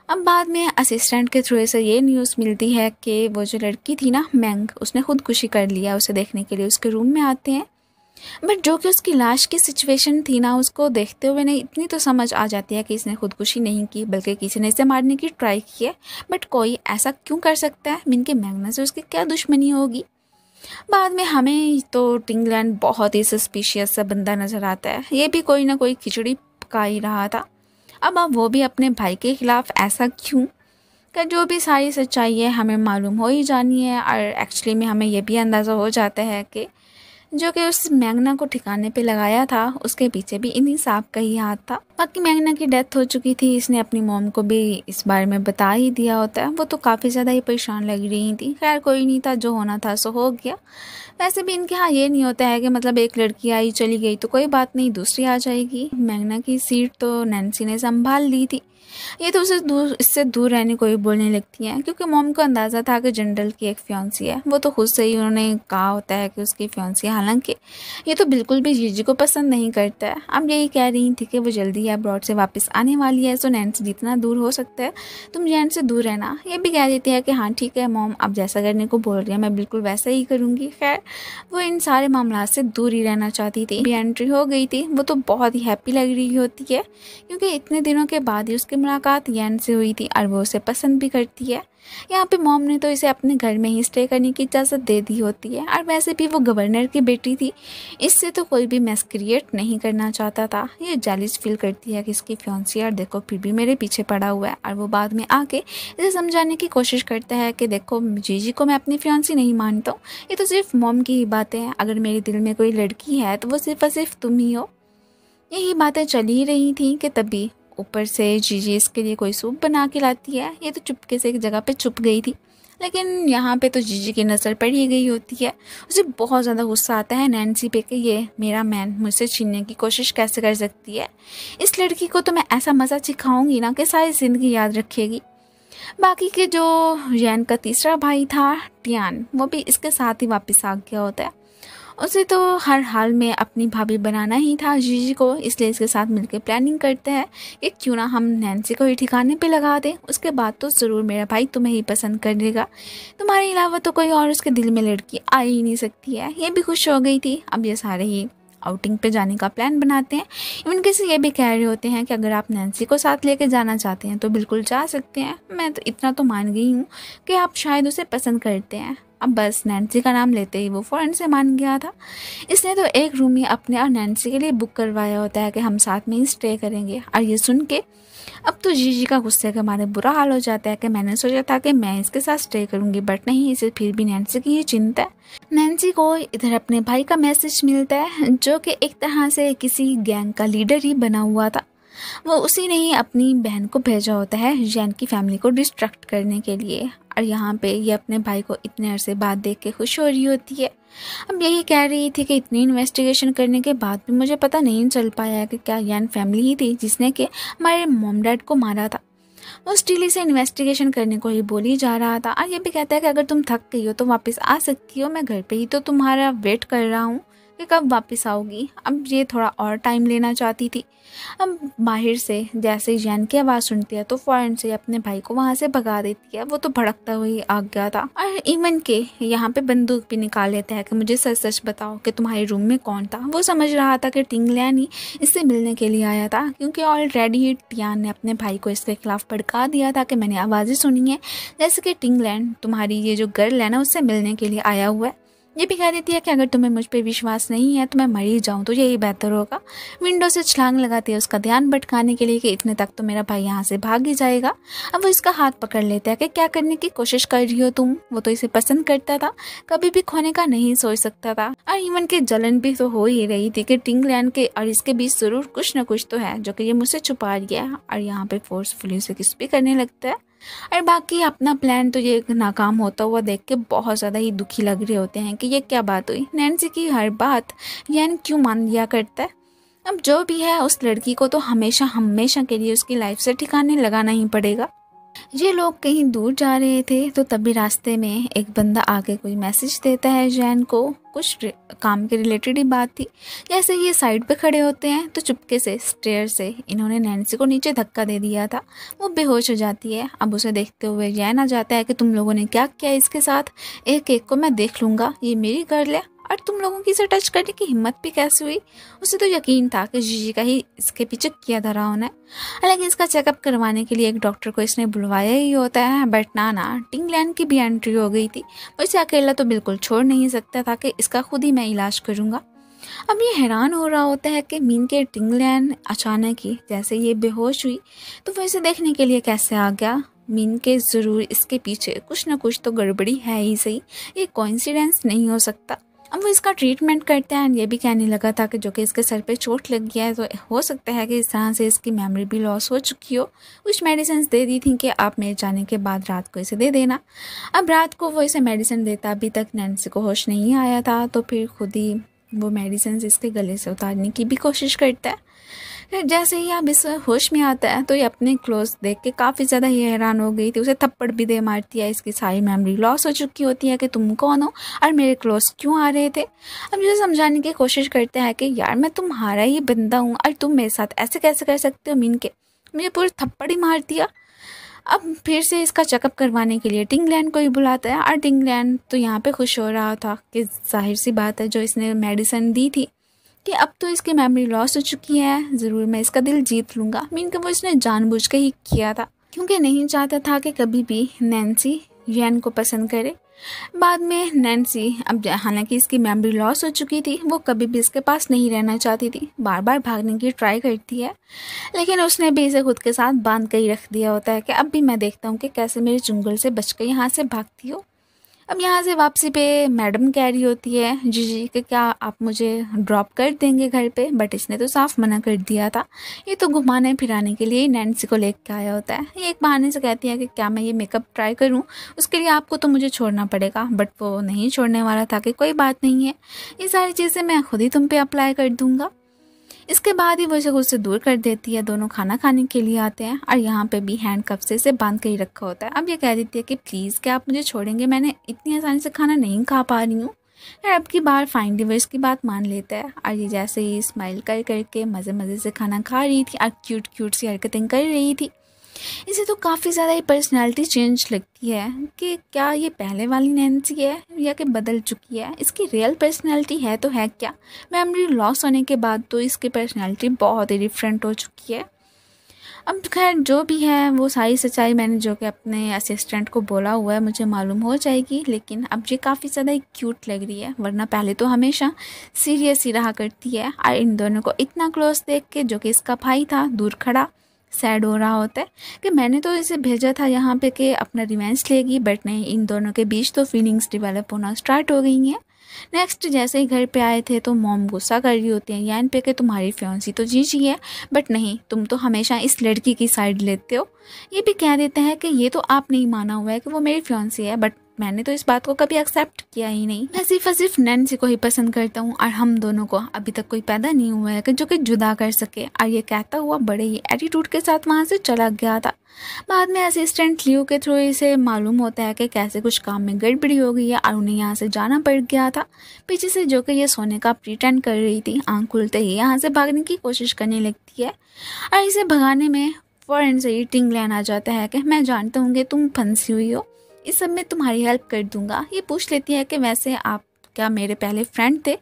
अब बाद में असिस्टेंट के थ्रू से ये न्यूज़ मिलती है कि वो जो लड़की थी ना मैंग, उसने खुदकुशी कर लिया। उसे देखने के लिए उसके रूम में आते हैं, बट जो कि उसकी लाश की सिचुएशन थी ना, उसको देखते हुए नहीं इतनी तो समझ आ जाती है कि इसने खुदकुशी नहीं की बल्कि किसी ने इसे मारने की ट्राई की है। बट कोई ऐसा क्यों कर सकता है, मीन के मैग्ना से उसकी क्या दुश्मनी होगी। बाद में हमें तो टिंगलैंड बहुत ही सस्पिशियस सा बंदा नज़र आता है। ये भी कोई ना कोई खिचड़ी पका ही रहा था। अब वो भी अपने भाई के खिलाफ ऐसा क्यों, कि जो भी सारी सच्चाई है हमें मालूम हो ही जानी है। और एक्चुअली में हमें यह भी अंदाज़ा हो जाता है कि जो कि उस मैग्ना को ठिकाने पे लगाया था, उसके पीछे भी इन्हीं सांप का ही हाथ था। बाकी मैग्ना की डेथ हो चुकी थी, इसने अपनी मॉम को भी इस बारे में बता ही दिया होता है। वो तो काफ़ी ज़्यादा ही परेशान लग रही थी। खैर कोई नहीं था, जो होना था सो हो गया। वैसे भी इनके यहाँ ये नहीं होता है कि मतलब एक लड़की आई चली गई तो कोई बात नहीं, दूसरी आ जाएगी। मैग्ना की सीट तो नैन्सी ने संभाल ली थी। ये तो इससे दूर रहने को ही बोलने लगती है, क्योंकि मॉम को अंदाज़ा था कि जनरल की एक फियांसी है। वो तो खुद से ही उन्होंने कहा होता है कि उसकी फियांसी, हालांकि ये तो बिल्कुल भी जीजी को पसंद नहीं करता है। अब यही कह रही थी कि वो जल्दी अब्रॉड से वापस आने वाली है, सो नैन्सी जितना दूर हो सकता है तुम जैन से दूर रहना। ये भी कह देती है कि हाँ ठीक है मॉम, आप जैसा करने को बोल रही है मैं बिल्कुल वैसा ही करूँगी। खैर वो इन सारे मामला से दूर ही रहना चाहती थी। भी एंट्री हो गई थी, वो तो बहुत ही हैप्पी लग रही होती है, क्योंकि इतने दिनों के बाद ही उसकी मुलाकात यैन से हुई थी और वो उसे पसंद भी करती है। यहाँ पे मॉम ने तो इसे अपने घर में ही स्टे करने की इजाज़त दे दी होती है, और वैसे भी वो गवर्नर की बेटी थी, इससे तो कोई भी मैस क्रिएट नहीं करना चाहता था। ये जेलिस फील करती है कि इसकी फियांसी यार देखो फिर भी मेरे पीछे पड़ा हुआ है, और वो बाद में आके इसे समझाने की कोशिश करता है कि देखो जीजी को मैं अपनी फियांसी नहीं मानता हूँ, ये तो सिर्फ मॉम की ही बातें हैं। अगर मेरे दिल में कोई लड़की है तो वो सिर्फ और सिर्फ तुम ही हो। यही बातें चल ही रही थी कि तभी ऊपर से जीजी इसके लिए कोई सूप बना के लाती है। ये तो चुपके से एक जगह पे छुप गई थी, लेकिन यहाँ पे तो जीजी की नज़र पड़ ही गई होती है। उसे बहुत ज़्यादा गुस्सा आता है नैन्सी पे कि ये मेरा मैन मुझसे छीनने की कोशिश कैसे कर सकती है। इस लड़की को तो मैं ऐसा मज़ा सिखाऊंगी ना कि सारी ज़िंदगी याद रखेगी। बाकी के जो जैन का तीसरा भाई था टियान, वो भी इसके साथ ही वापस आ गया होता है। उसे तो हर हाल में अपनी भाभी बनाना ही था जीजी को, इसलिए इसके साथ मिलकर प्लानिंग करते हैं कि क्यों ना हम नैन्सी को ही ठिकाने पे लगा दें। उसके बाद तो ज़रूर मेरा भाई तुम्हें ही पसंद कर लेगा, तुम्हारे अलावा तो कोई और उसके दिल में लड़की आ ही नहीं सकती है। ये भी खुश हो गई थी। अब ये सारे ही आउटिंग पे जाने का प्लान बनाते हैं। इवन किसी ये भी कह रहे होते हैं कि अगर आप नैन्सी को साथ लेके जाना चाहते हैं तो बिल्कुल जा सकते हैं। मैं तो इतना तो मान गई हूँ कि आप शायद उसे पसंद करते हैं। अब बस नैन्सी का नाम लेते ही वो फ़ौरन से मान गया था। इसने तो एक रूम ही अपने और नैन्सी के लिए बुक करवाया होता है कि हम साथ में ही स्टे करेंगे। और ये सुन के अब तो जीजी का गुस्से के मारे बुरा हाल हो जाता है कि मैंने सोचा था कि मैं इसके साथ स्टे करूंगी, बट नहीं, इसे फिर भी नैन्सी की ही चिंता है। नैन्सी को इधर अपने भाई का मैसेज मिलता है, जो कि एक तरह से किसी गैंग का लीडर ही बना हुआ था। वो उसी ने ही अपनी बहन को भेजा होता है जैन की फैमिली को डिस्ट्रैक्ट करने के लिए। और यहाँ पे ये अपने भाई को इतने अरसे बाद देख के खुश हो रही होती है। अब यही कह रही थी कि इतनी इन्वेस्टिगेशन करने के बाद भी मुझे पता नहीं चल पाया कि क्या यान फैमिली ही थी जिसने कि हमारे मॉम डैड को मारा था। वो स्टीली से इन्वेस्टिगेशन करने को ही बोली जा रहा था, और ये भी कहता है कि अगर तुम थक गई हो तो वापस आ सकती हो, मैं घर पे ही तो तुम्हारा वेट कर रहा हूँ कि कब वापस आओगी। अब ये थोड़ा और टाइम लेना चाहती थी। अब बाहर से जैसे ही जैन की आवाज़ सुनती है तो फ़ौरन से अपने भाई को वहाँ से भगा देती है। वो तो भड़कता हुआ ही आ गया था, और इवन के यहाँ पे बंदूक भी निकाल लेता है कि मुझे सच सच बताओ कि तुम्हारे रूम में कौन था। वो समझ रहा था कि टिंगलैन ही इससे मिलने के लिए आया था, क्योंकि ऑलरेडी टियान ने अपने भाई को इसके खिलाफ भड़का दिया था कि मैंने आवाज़ें सुनी है जैसे कि टिंगलैन तुम्हारी ये जो गर्ल है ना उससे मिलने के लिए आया हुआ है। ये भी कह देती है कि अगर तुम्हें मुझ पर विश्वास नहीं है तो मैं मर ही जाऊँ तो यही बेहतर होगा। विंडो से छलांग लगाती है उसका ध्यान भटकाने के लिए कि इतने तक तो मेरा भाई यहाँ से भाग ही जाएगा। अब वो इसका हाथ पकड़ लेता है कि क्या करने की कोशिश कर रही हो तुम। वो तो इसे पसंद करता था, कभी भी खोने का नहीं सोच सकता था। और इवन की जलन भी तो हो ही रही थी कि टिंगलैन के और इसके बीच जरूर कुछ न कुछ तो है जो कि ये मुझसे छुपा रही है। और यहाँ पे फोर्सफुली उसे किस भी करने लगता है। और बाकी अपना प्लान तो ये नाकाम होता हुआ देख के बहुत ज़्यादा ही दुखी लग रहे होते हैं कि ये क्या बात हुई, नैन्सी की हर बात यान क्यों मान लिया करता है। अब जो भी है उस लड़की को तो हमेशा हमेशा के लिए उसकी लाइफ से ठिकाने लगाना ही पड़ेगा। ये लोग कहीं दूर जा रहे थे तो तभी रास्ते में एक बंदा आके कोई मैसेज देता है जैन को। कुछ काम के रिलेटेड ही बात थी। जैसे ये साइड पे खड़े होते हैं तो चुपके से स्टेयर से इन्होंने नैन्सी को नीचे धक्का दे दिया था। वो बेहोश हो जाती है। अब उसे देखते हुए जैन आ जाता है कि तुम लोगों ने क्या किया इसके साथ, एक एक को मैं देख लूँगा, ये मेरी गर्ल है और तुम लोगों की इसे टच करने की हिम्मत भी कैसे हुई। उसे तो यकीन था कि जीजी का ही इसके पीछे किया धरा होना है। हालांकि इसका चेकअप करवाने के लिए एक डॉक्टर को इसने बुलवाया ही होता है, बट ना टिंगलैन की भी एंट्री हो गई थी। वो इसे अकेला तो बिल्कुल छोड़ नहीं सकता था कि इसका खुद ही मैं इलाज करूँगा। अब ये हैरान हो रहा होता है कि मीन के टिंगलैन अचानक ही जैसे ये बेहोश हुई तो वो इसे देखने के लिए कैसे आ गया। मीन के ज़रूर इसके पीछे कुछ ना कुछ तो गड़बड़ी है ही सही, ये कोइंसिडेंस नहीं हो सकता। अब वो इसका ट्रीटमेंट करते हैं। ये भी कहने लगा था कि जो कि इसके सर पे चोट लग गया है, तो हो सकता है कि इस तरह से इसकी मेमोरी भी लॉस हो चुकी हो। कुछ मेडिसिन दे दी थी कि आप मेरे जाने के बाद रात को इसे दे देना। अब रात को वो इसे मेडिसिन देता, अभी तक नैन्सी को होश नहीं आया था, तो फिर खुद ही वो मेडिसिन इसके गले से उतारने की भी कोशिश करता है। फिर जैसे ही अब इस होश में आता है तो ये अपने क्लोज देख के काफ़ी ज़्यादा ये हैरान हो गई थी। उसे थप्पड़ भी दे मारती है। इसकी सारी मेमोरी लॉस हो चुकी होती है कि तुम कौन हो और मेरे क्लोज क्यों आ रहे थे। अब मुझे समझाने की कोशिश करता है कि यार मैं तुम्हारा ही बंदा हूँ और तुम मेरे साथ ऐसे कैसे कर सकते हो। मीन के मुझे पूरे थप्पड़ ही मार दिया। अब फिर से इसका चेकअप करवाने के लिए टिंगलैंड को ही बुलाता है और टिंगलैंड तो यहाँ पे खुश हो रहा था कि जाहिर सी बात है जो इसने मेडिसिन दी थी कि अब तो इसकी मेमोरी लॉस हो चुकी है, ज़रूर मैं इसका दिल जीत लूँगा। मीन कि वो इसने जानबूझ के ही किया था क्योंकि नहीं चाहता था कि कभी भी नैन्सी यैन को पसंद करे। बाद में नैन्सी, अब हालांकि इसकी मेमोरी लॉस हो चुकी थी, वो कभी भी इसके पास नहीं रहना चाहती थी, बार बार भागने की ट्राई करती है, लेकिन उसने भी इसे खुद के साथ बांध कर ही रख दिया होता है कि अब भी मैं देखता हूँ कि कैसे मेरे चुंगल से बच कर यहाँ से भागती हो। अब यहाँ से वापसी पे मैडम कह रही होती है जीजी कि क्या आप मुझे ड्रॉप कर देंगे घर पे, बट इसने तो साफ मना कर दिया था। ये तो घुमाने फिराने के लिए ही नैन्सी को लेकर आया होता है। ये एक बहाने से कहती है कि क्या मैं ये मेकअप ट्राई करूँ, उसके लिए आपको तो मुझे छोड़ना पड़ेगा, बट वो नहीं छोड़ने वाला था कि कोई बात नहीं है, ये सारी चीज़ें मैं खुद ही तुम पे अप्लाई कर दूँगा। इसके बाद ही वो इसे खुद से दूर कर देती है। दोनों खाना खाने के लिए आते हैं और यहाँ पे भी हैंड कप से इसे बांध के ही रखा होता है। अब ये कह देती है कि प्लीज़ क्या आप मुझे छोड़ेंगे, मैंने इतनी आसानी से खाना नहीं खा पा रही हूँ। फिर अब की बार फाइन डिवर्स की बात मान लेता है और ये जैसे ही स्माइल कर करके मज़े मज़े से खाना खा रही थी और क्यूट क्यूट सी हरकतें कर रही थी, इसे तो काफ़ी ज़्यादा ही पर्सनालिटी चेंज लगती है कि क्या ये पहले वाली नैन्सी है या कि बदल चुकी है। इसकी रियल पर्सनालिटी है तो है क्या। मेमोरी लॉस होने के बाद तो इसकी पर्सनालिटी बहुत ही डिफरेंट हो चुकी है। अब खैर जो भी है वो सारी सच्चाई मैंने जो कि अपने असिस्टेंट को बोला हुआ है मुझे मालूम हो जाएगी, लेकिन अब ये काफ़ी ज़्यादा क्यूट लग रही है, वरना पहले तो हमेशा सीरियस ही रहा करती है। और इन दोनों को इतना क्लोज देख के जो कि इसका भाई था दूर खड़ा सैड हो रहा होता है कि मैंने तो इसे भेजा था यहाँ पे कि अपना रिवेंज लेगी, बट नहीं, इन दोनों के बीच तो फीलिंग्स डेवलप होना स्टार्ट हो गई हैं। नेक्स्ट जैसे ही घर पे आए थे तो मॉम गुस्सा कर रही होती है यान पे कि तुम्हारी फियांसी तो जीजी है, बट नहीं, तुम तो हमेशा इस लड़की की साइड लेते हो। ये भी कह देते हैं कि ये तो आप नहीं माना हुआ है कि वो मेरी फियांसी है, बट मैंने तो इस बात को कभी एक्सेप्ट किया ही नहीं। मैं सिर्फ नैन्सी को ही पसंद करता हूँ और हम दोनों को अभी तक कोई पैदा नहीं हुआ है कि जो कि जुदा कर सके। और ये कहता हुआ बड़े ही एटीट्यूड के साथ वहाँ से चला गया था। बाद में असिस्टेंट लियो के थ्रू इसे मालूम होता है कि कैसे कुछ काम में गड़बड़ी हो गई है और उन्हें यहाँ से जाना पड़ गया था। पीछे से जो कि ये सोने का प्रिटेंड कर रही थी, आंख खुलते ही यहाँ से भागने की कोशिश करने लगती है और इसे भगाने में फ़ौरन से ही टिंगलैंड आ जाता है कि मैं जानता हूँ कि तुम फंसी हुई हो, इस सब में तुम्हारी हेल्प कर दूंगा। ये पूछ लेती है कि वैसे आप क्या मेरे पहले फ्रेंड थे,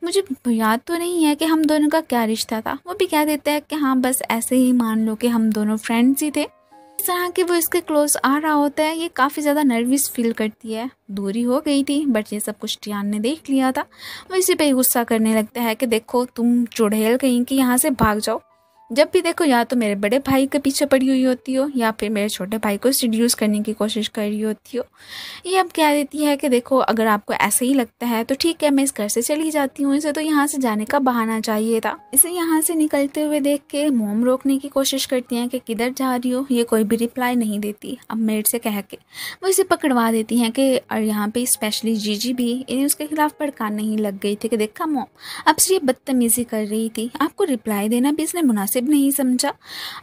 मुझे याद तो नहीं है कि हम दोनों का क्या रिश्ता था। वो भी कह देता है कि हाँ बस ऐसे ही मान लो कि हम दोनों फ्रेंड्स ही थे। इस तरह के वो इसके क्लोज आ रहा होता है। ये काफ़ी ज़्यादा नर्वस फील करती है, दूरी हो गई थी बट ये सब कुछ टियान ने देख लिया था। वो इसी पे गुस्सा करने लगता है कि देखो तुम चुड़ैल कहीं कि यहाँ से भाग जाओ, जब भी देखो या तो मेरे बड़े भाई के पीछे पड़ी हुई होती हो या फिर मेरे छोटे भाई को सीड्यूस करने की कोशिश कर रही होती हो। ये अब कह देती है कि देखो अगर आपको ऐसे ही लगता है तो ठीक है, मैं इस घर से चली जाती हूँ, इसे तो यहाँ से जाने का बहाना चाहिए था। इसे यहाँ से निकलते हुए देख के मोम रोकने की कोशिश करती हैं कि किधर जा रही हो। ये कोई भी रिप्लाई नहीं देती। अब मेड से कह के वो इसे पकड़वा देती हैं कि और यहाँ पे स्पेशली जीजी भी इन्हें उसके खिलाफ भड़काने ही लग गई थी कि देखा मोम अब से ये बदतमीजी कर रही थी, आपको रिप्लाई देना भी इसने मुनासिब नहीं समझा।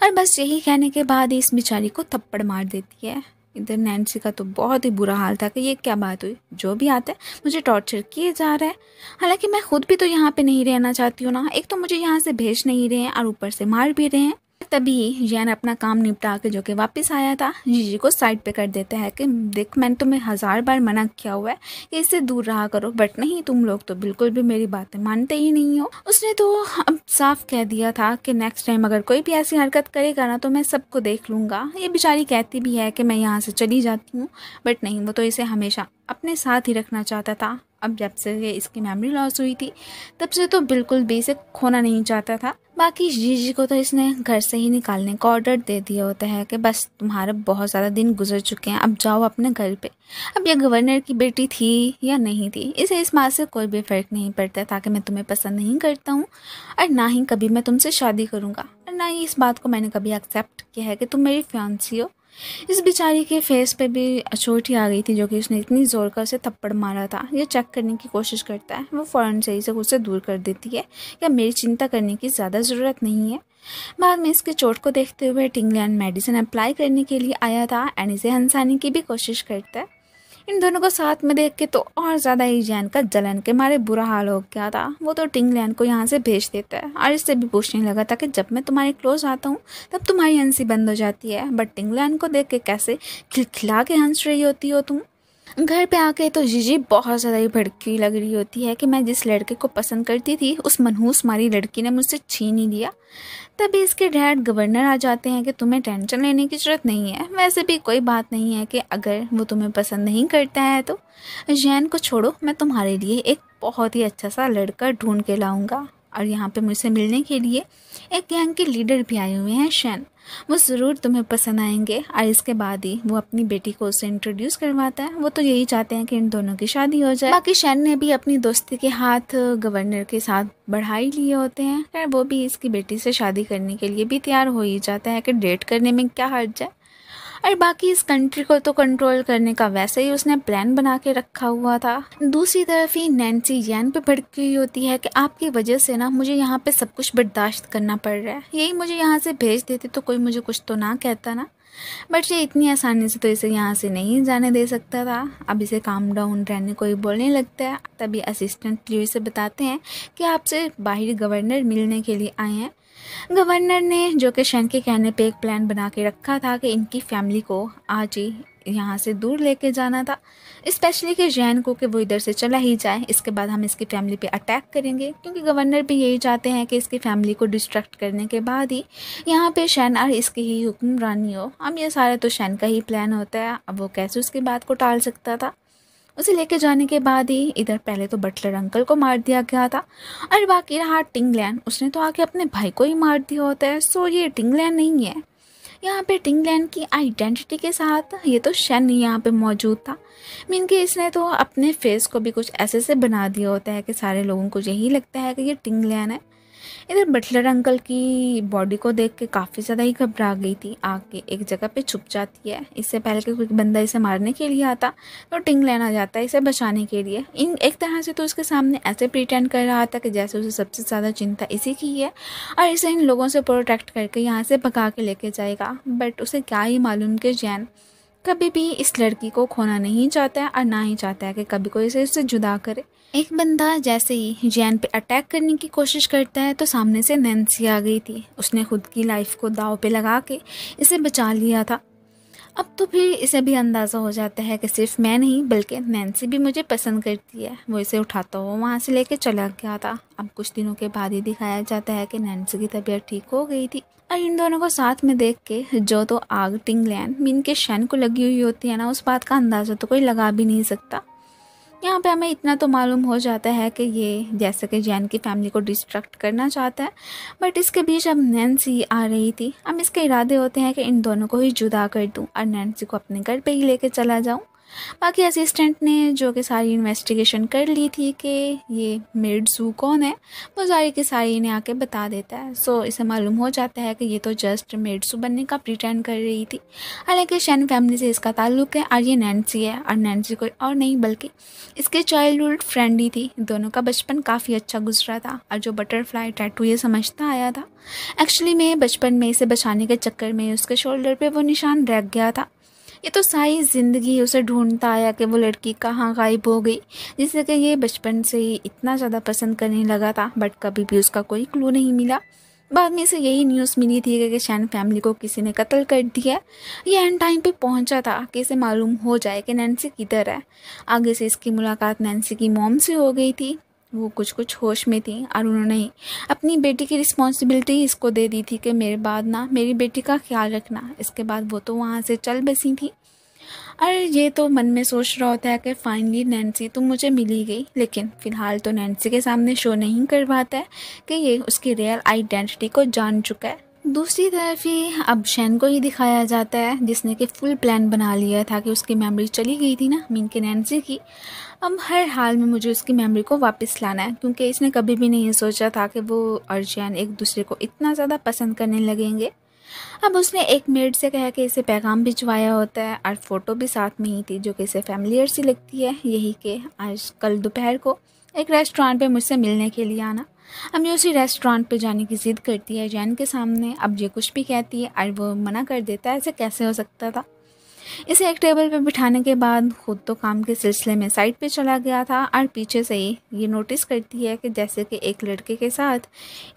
और बस यही कहने के बाद इस बेचारी को थप्पड़ मार देती है। इधर नैन्सी का तो बहुत ही बुरा हाल था कि ये क्या बात हुई, जो भी आता है मुझे टॉर्चर किए जा रहा है, हालांकि मैं खुद भी तो यहाँ पे नहीं रहना चाहती हूँ ना। एक तो मुझे यहाँ से भेज नहीं रहे हैं और ऊपर से मार भी रहे हैं। तभी जैन अपना काम निपटा के जो कि वापस आया था जीजी को साइड पे कर देता है कि देख मैंने तुम्हें 1000 बार मना किया हुआ है कि इससे दूर रहा करो, बट नहीं, तुम लोग तो बिल्कुल भी मेरी बातें मानते ही नहीं हो। उसने तो अब साफ कह दिया था कि नेक्स्ट टाइम अगर कोई भी ऐसी हरकत करेगा ना तो मैं सबको देख लूँगा। ये बेचारी कहती भी है कि मैं यहाँ से चली जाती हूँ, बट नहीं, वो तो इसे हमेशा अपने साथ ही रखना चाहता था। अब जब से ये इसकी मेमोरी लॉस हुई थी तब से तो बिल्कुल भी इसे खोना नहीं चाहता था। बाकी जीजी को तो इसने घर से ही निकालने का ऑर्डर दे दिया होता है कि बस तुम्हारे बहुत ज़्यादा दिन गुजर चुके हैं, अब जाओ अपने घर पे। अब ये गवर्नर की बेटी थी या नहीं थी इसे इस बात से कोई भी फ़र्क नहीं पड़ता था कि मैं तुम्हें पसंद नहीं करता हूँ और ना ही कभी मैं तुमसे शादी करूँगा और ना ही इस बात को मैंने कभी एक्सेप्ट किया है कि तुम मेरी फियांसी हो। इस बेचारी के फेस पे भी चोट ही आ गई थी जो कि उसने इतनी ज़ोर का उसे थप्पड़ मारा था। ये चेक करने की कोशिश करता है, वो फ़ौरन से इसे उससे दूर कर देती है या मेरी चिंता करने की ज़्यादा ज़रूरत नहीं है। बाद में इसके चोट को देखते हुए टिंगलियन मेडिसिन अप्लाई करने के लिए आया था एंड इसे हंसाने की भी कोशिश करता है। इन दोनों को साथ में देख के तो और ज़्यादा ही जैन का जलन के मारे बुरा हाल हो गया था। वो तो टिंगलियन को यहाँ से भेज देता है और इससे भी पूछने लगा था कि जब मैं तुम्हारे क्लोज आता हूँ तब तुम्हारी हंसी बंद हो जाती है, बट टिंगलियन को देख के कैसे खिलखिला के हंस रही होती हो तुम। घर पे आके तो जीजी बहुत ज़्यादा ही भड़की लग रही होती है कि मैं जिस लड़के को पसंद करती थी उस मनहूस मारी लड़की ने मुझसे छीन ही लिया। तभी इसके डैड गवर्नर आ जाते हैं कि तुम्हें टेंशन लेने की ज़रूरत नहीं है, वैसे भी कोई बात नहीं है कि अगर वो तुम्हें पसंद नहीं करता है तो जैन को छोड़ो, मैं तुम्हारे लिए एक बहुत ही अच्छा सा लड़का ढूंढ के लाऊंगा। और यहाँ पे मुझसे मिलने के लिए एक गैंग के लीडर भी आए हुए हैं शैन, वो ज़रूर तुम्हें पसंद आएंगे। और इसके बाद ही वो अपनी बेटी को उससे इंट्रोड्यूस करवाता है। वो तो यही चाहते हैं कि इन दोनों की शादी हो जाए। बाकी शैन ने भी अपनी दोस्ती के हाथ गवर्नर के साथ बढ़ा ही लिए होते हैं, खैर वो भी इसकी बेटी से शादी करने के लिए भी तैयार हो ही जाता है कि डेट करने में क्या हर्ज है। और बाकी इस कंट्री को तो कंट्रोल करने का वैसे ही उसने प्लान बना के रखा हुआ था। दूसरी तरफ ही नैन्सी जैन पे भड़की हुई होती है कि आपकी वजह से ना मुझे यहाँ पे सब कुछ बर्दाश्त करना पड़ रहा है, यही मुझे यहाँ से भेज देते तो कोई मुझे कुछ तो ना कहता ना, बट ये इतनी आसानी से तो इसे यहाँ से नहीं जाने दे सकता था। अब इसे काम डाउन रहने को ही बोलने लगता है। तभी असिस्टेंट लियो इसे बताते हैं कि आपसे बाहरी गवर्नर मिलने के लिए आए हैं। गवर्नर ने जो कि शैन के कहने पे एक प्लान बना के रखा था कि इनकी फैमिली को आज ही यहाँ से दूर लेके जाना था, स्पेशली कि जैन को कि वो इधर से चला ही जाए, इसके बाद हम इसकी फैमिली पे अटैक करेंगे, क्योंकि गवर्नर भी यही चाहते हैं कि इसकी फैमिली को डिस्ट्रैक्ट करने के बाद ही यहाँ पे शैन और इसकी ही हुक्मरानी हो। अब ये सारा तो शैन का ही प्लान होता है, अब वो कैसे उसकी बात को टाल सकता था। उसे लेके जाने के बाद ही इधर पहले तो बटलर अंकल को मार दिया गया था और बाकी रहा टिंगलियन, उसने तो आके अपने भाई को ही मार दिया होता है। सो ये टिंगलियन नहीं है, यहाँ पे टिंगलियन की आइडेंटिटी के साथ ये तो शैन यहाँ पे मौजूद था। मीन कि इसने तो अपने फेस को भी कुछ ऐसे से बना दिया होता है कि सारे लोगों को यही लगता है कि ये टिंगलियन है। इधर बटलर अंकल की बॉडी को देख के काफ़ी ज़्यादा ही घबरा गई थी, आके एक जगह पे छुप जाती है। इससे पहले कि कोई बंदा इसे मारने के लिए आता तो टिंगलियन आ जाता है इसे बचाने के लिए। इन एक तरह से तो उसके सामने ऐसे प्रिटेंड कर रहा था कि जैसे उसे सबसे ज़्यादा चिंता इसी की है और इसे इन लोगों से प्रोटेक्ट करके यहाँ से भगा के लेके जाएगा। बट उसे क्या ही मालूम कि जैन कभी भी इस लड़की को खोना नहीं चाहता है और ना ही चाहता है कि कभी कोई इसे इससे जुदा करे। एक बंदा जैसे ही जैन पे अटैक करने की कोशिश करता है तो सामने से नैन्सी आ गई थी। उसने खुद की लाइफ को दांव पे लगा के इसे बचा लिया था। अब तो फिर इसे भी अंदाज़ा हो जाता है कि सिर्फ मैं नहीं बल्कि नैन्सी भी मुझे पसंद करती है। वो इसे उठाता हुआ वहाँ से लेके चला गया था। अब कुछ दिनों के बाद ही दिखाया जाता है कि नैन्सी की तबीयत ठीक हो गई थी और इन दोनों को साथ में देख के जो तो आग टिंगलियन मीन के शैन को लगी हुई होती है ना, उस बात का अंदाज़ा तो कोई लगा भी नहीं सकता। यहाँ पे हमें इतना तो मालूम हो जाता है कि ये जैसे कि जैन की फैमिली को डिस्ट्रैक्ट करना चाहता है, बट इसके बीच अब नैन्सी आ रही थी। अब इसके इरादे होते हैं कि इन दोनों को ही जुदा कर दूँ और नैन्सी को अपने घर पे ही लेके चला जाऊँ। बाकी असिस्टेंट ने जो कि सारी इन्वेस्टिगेशन कर ली थी कि ये मेड सू कौन है, वो सारी की सारी इन्हें आके बता देता है। सो इसे मालूम हो जाता है कि ये तो जस्ट मेड सू बनने का प्रिटेंड कर रही थी, हालांकि शैन फैमिली से इसका ताल्लुक है और ये नैन्सी है और नैन्सी कोई और नहीं बल्कि इसके चाइल्डहुड फ्रेंड ही थी। दोनों का बचपन काफ़ी अच्छा गुजरा था और जो बटरफ्लाई टैटू ये समझता आया था, एक्चुअली में बचपन में इसे बचाने के चक्कर में उसके शोल्डर पे वो निशान रह गया था। ये तो सारी ज़िंदगी उसे ढूंढता आया कि वो लड़की कहाँ गायब हो गई, जिससे कि ये बचपन से ही इतना ज़्यादा पसंद करने लगा था, बट कभी भी उसका कोई क्लू नहीं मिला। बाद में इसे यही न्यूज़ मिली थी कि शैन फैमिली को किसी ने कत्ल कर दिया। ये एंड टाइम पे पहुंचा था कि इसे मालूम हो जाए कि नैन्सी किधर है। आगे से इसकी मुलाकात नैन्सी की मॉम से हो गई थी। वो कुछ होश में थी और उन्होंने ही अपनी बेटी की रिस्पॉन्सिबिलिटी इसको दे दी थी कि मेरे बाद ना मेरी बेटी का ख्याल रखना। इसके बाद वो तो वहाँ से चल बसी थी। और ये तो मन में सोच रहा होता है कि फाइनली नैन्सी तो मुझे मिल ही गई, लेकिन फ़िलहाल तो नैन्सी के सामने शो नहीं करवाता है कि ये उसकी रियल आइडेंटिटी को जान चुका है। दूसरी तरफ ही अब शैन को ही दिखाया जाता है, जिसने कि फुल प्लान बना लिया था कि उसकी मेमोरी चली गई थी ना मीन के नैन्सी की। अब हर हाल में मुझे उसकी मेमोरी को वापस लाना है, क्योंकि इसने कभी भी नहीं सोचा था कि वो और जैन एक दूसरे को इतना ज़्यादा पसंद करने लगेंगे। अब उसने एक मेड से कहा कि इसे पैगाम भिजवाया होता है और फ़ोटो भी साथ में ही थी, जो कि इसे फैमिलियर सी लगती है, यही कि आज कल दोपहर को एक रेस्टोरेंट पे मुझसे मिलने के लिए आना। अब ये उसी रेस्टोरेंट पे जाने की ज़िद करती है जैन के सामने। अब ये कुछ भी कहती है और वो मना कर देता है, ऐसे कैसे हो सकता था। इसे एक टेबल पे बिठाने के बाद खुद तो काम के सिलसिले में साइड पे चला गया था और पीछे से ही ये नोटिस करती है कि जैसे कि एक लड़के के साथ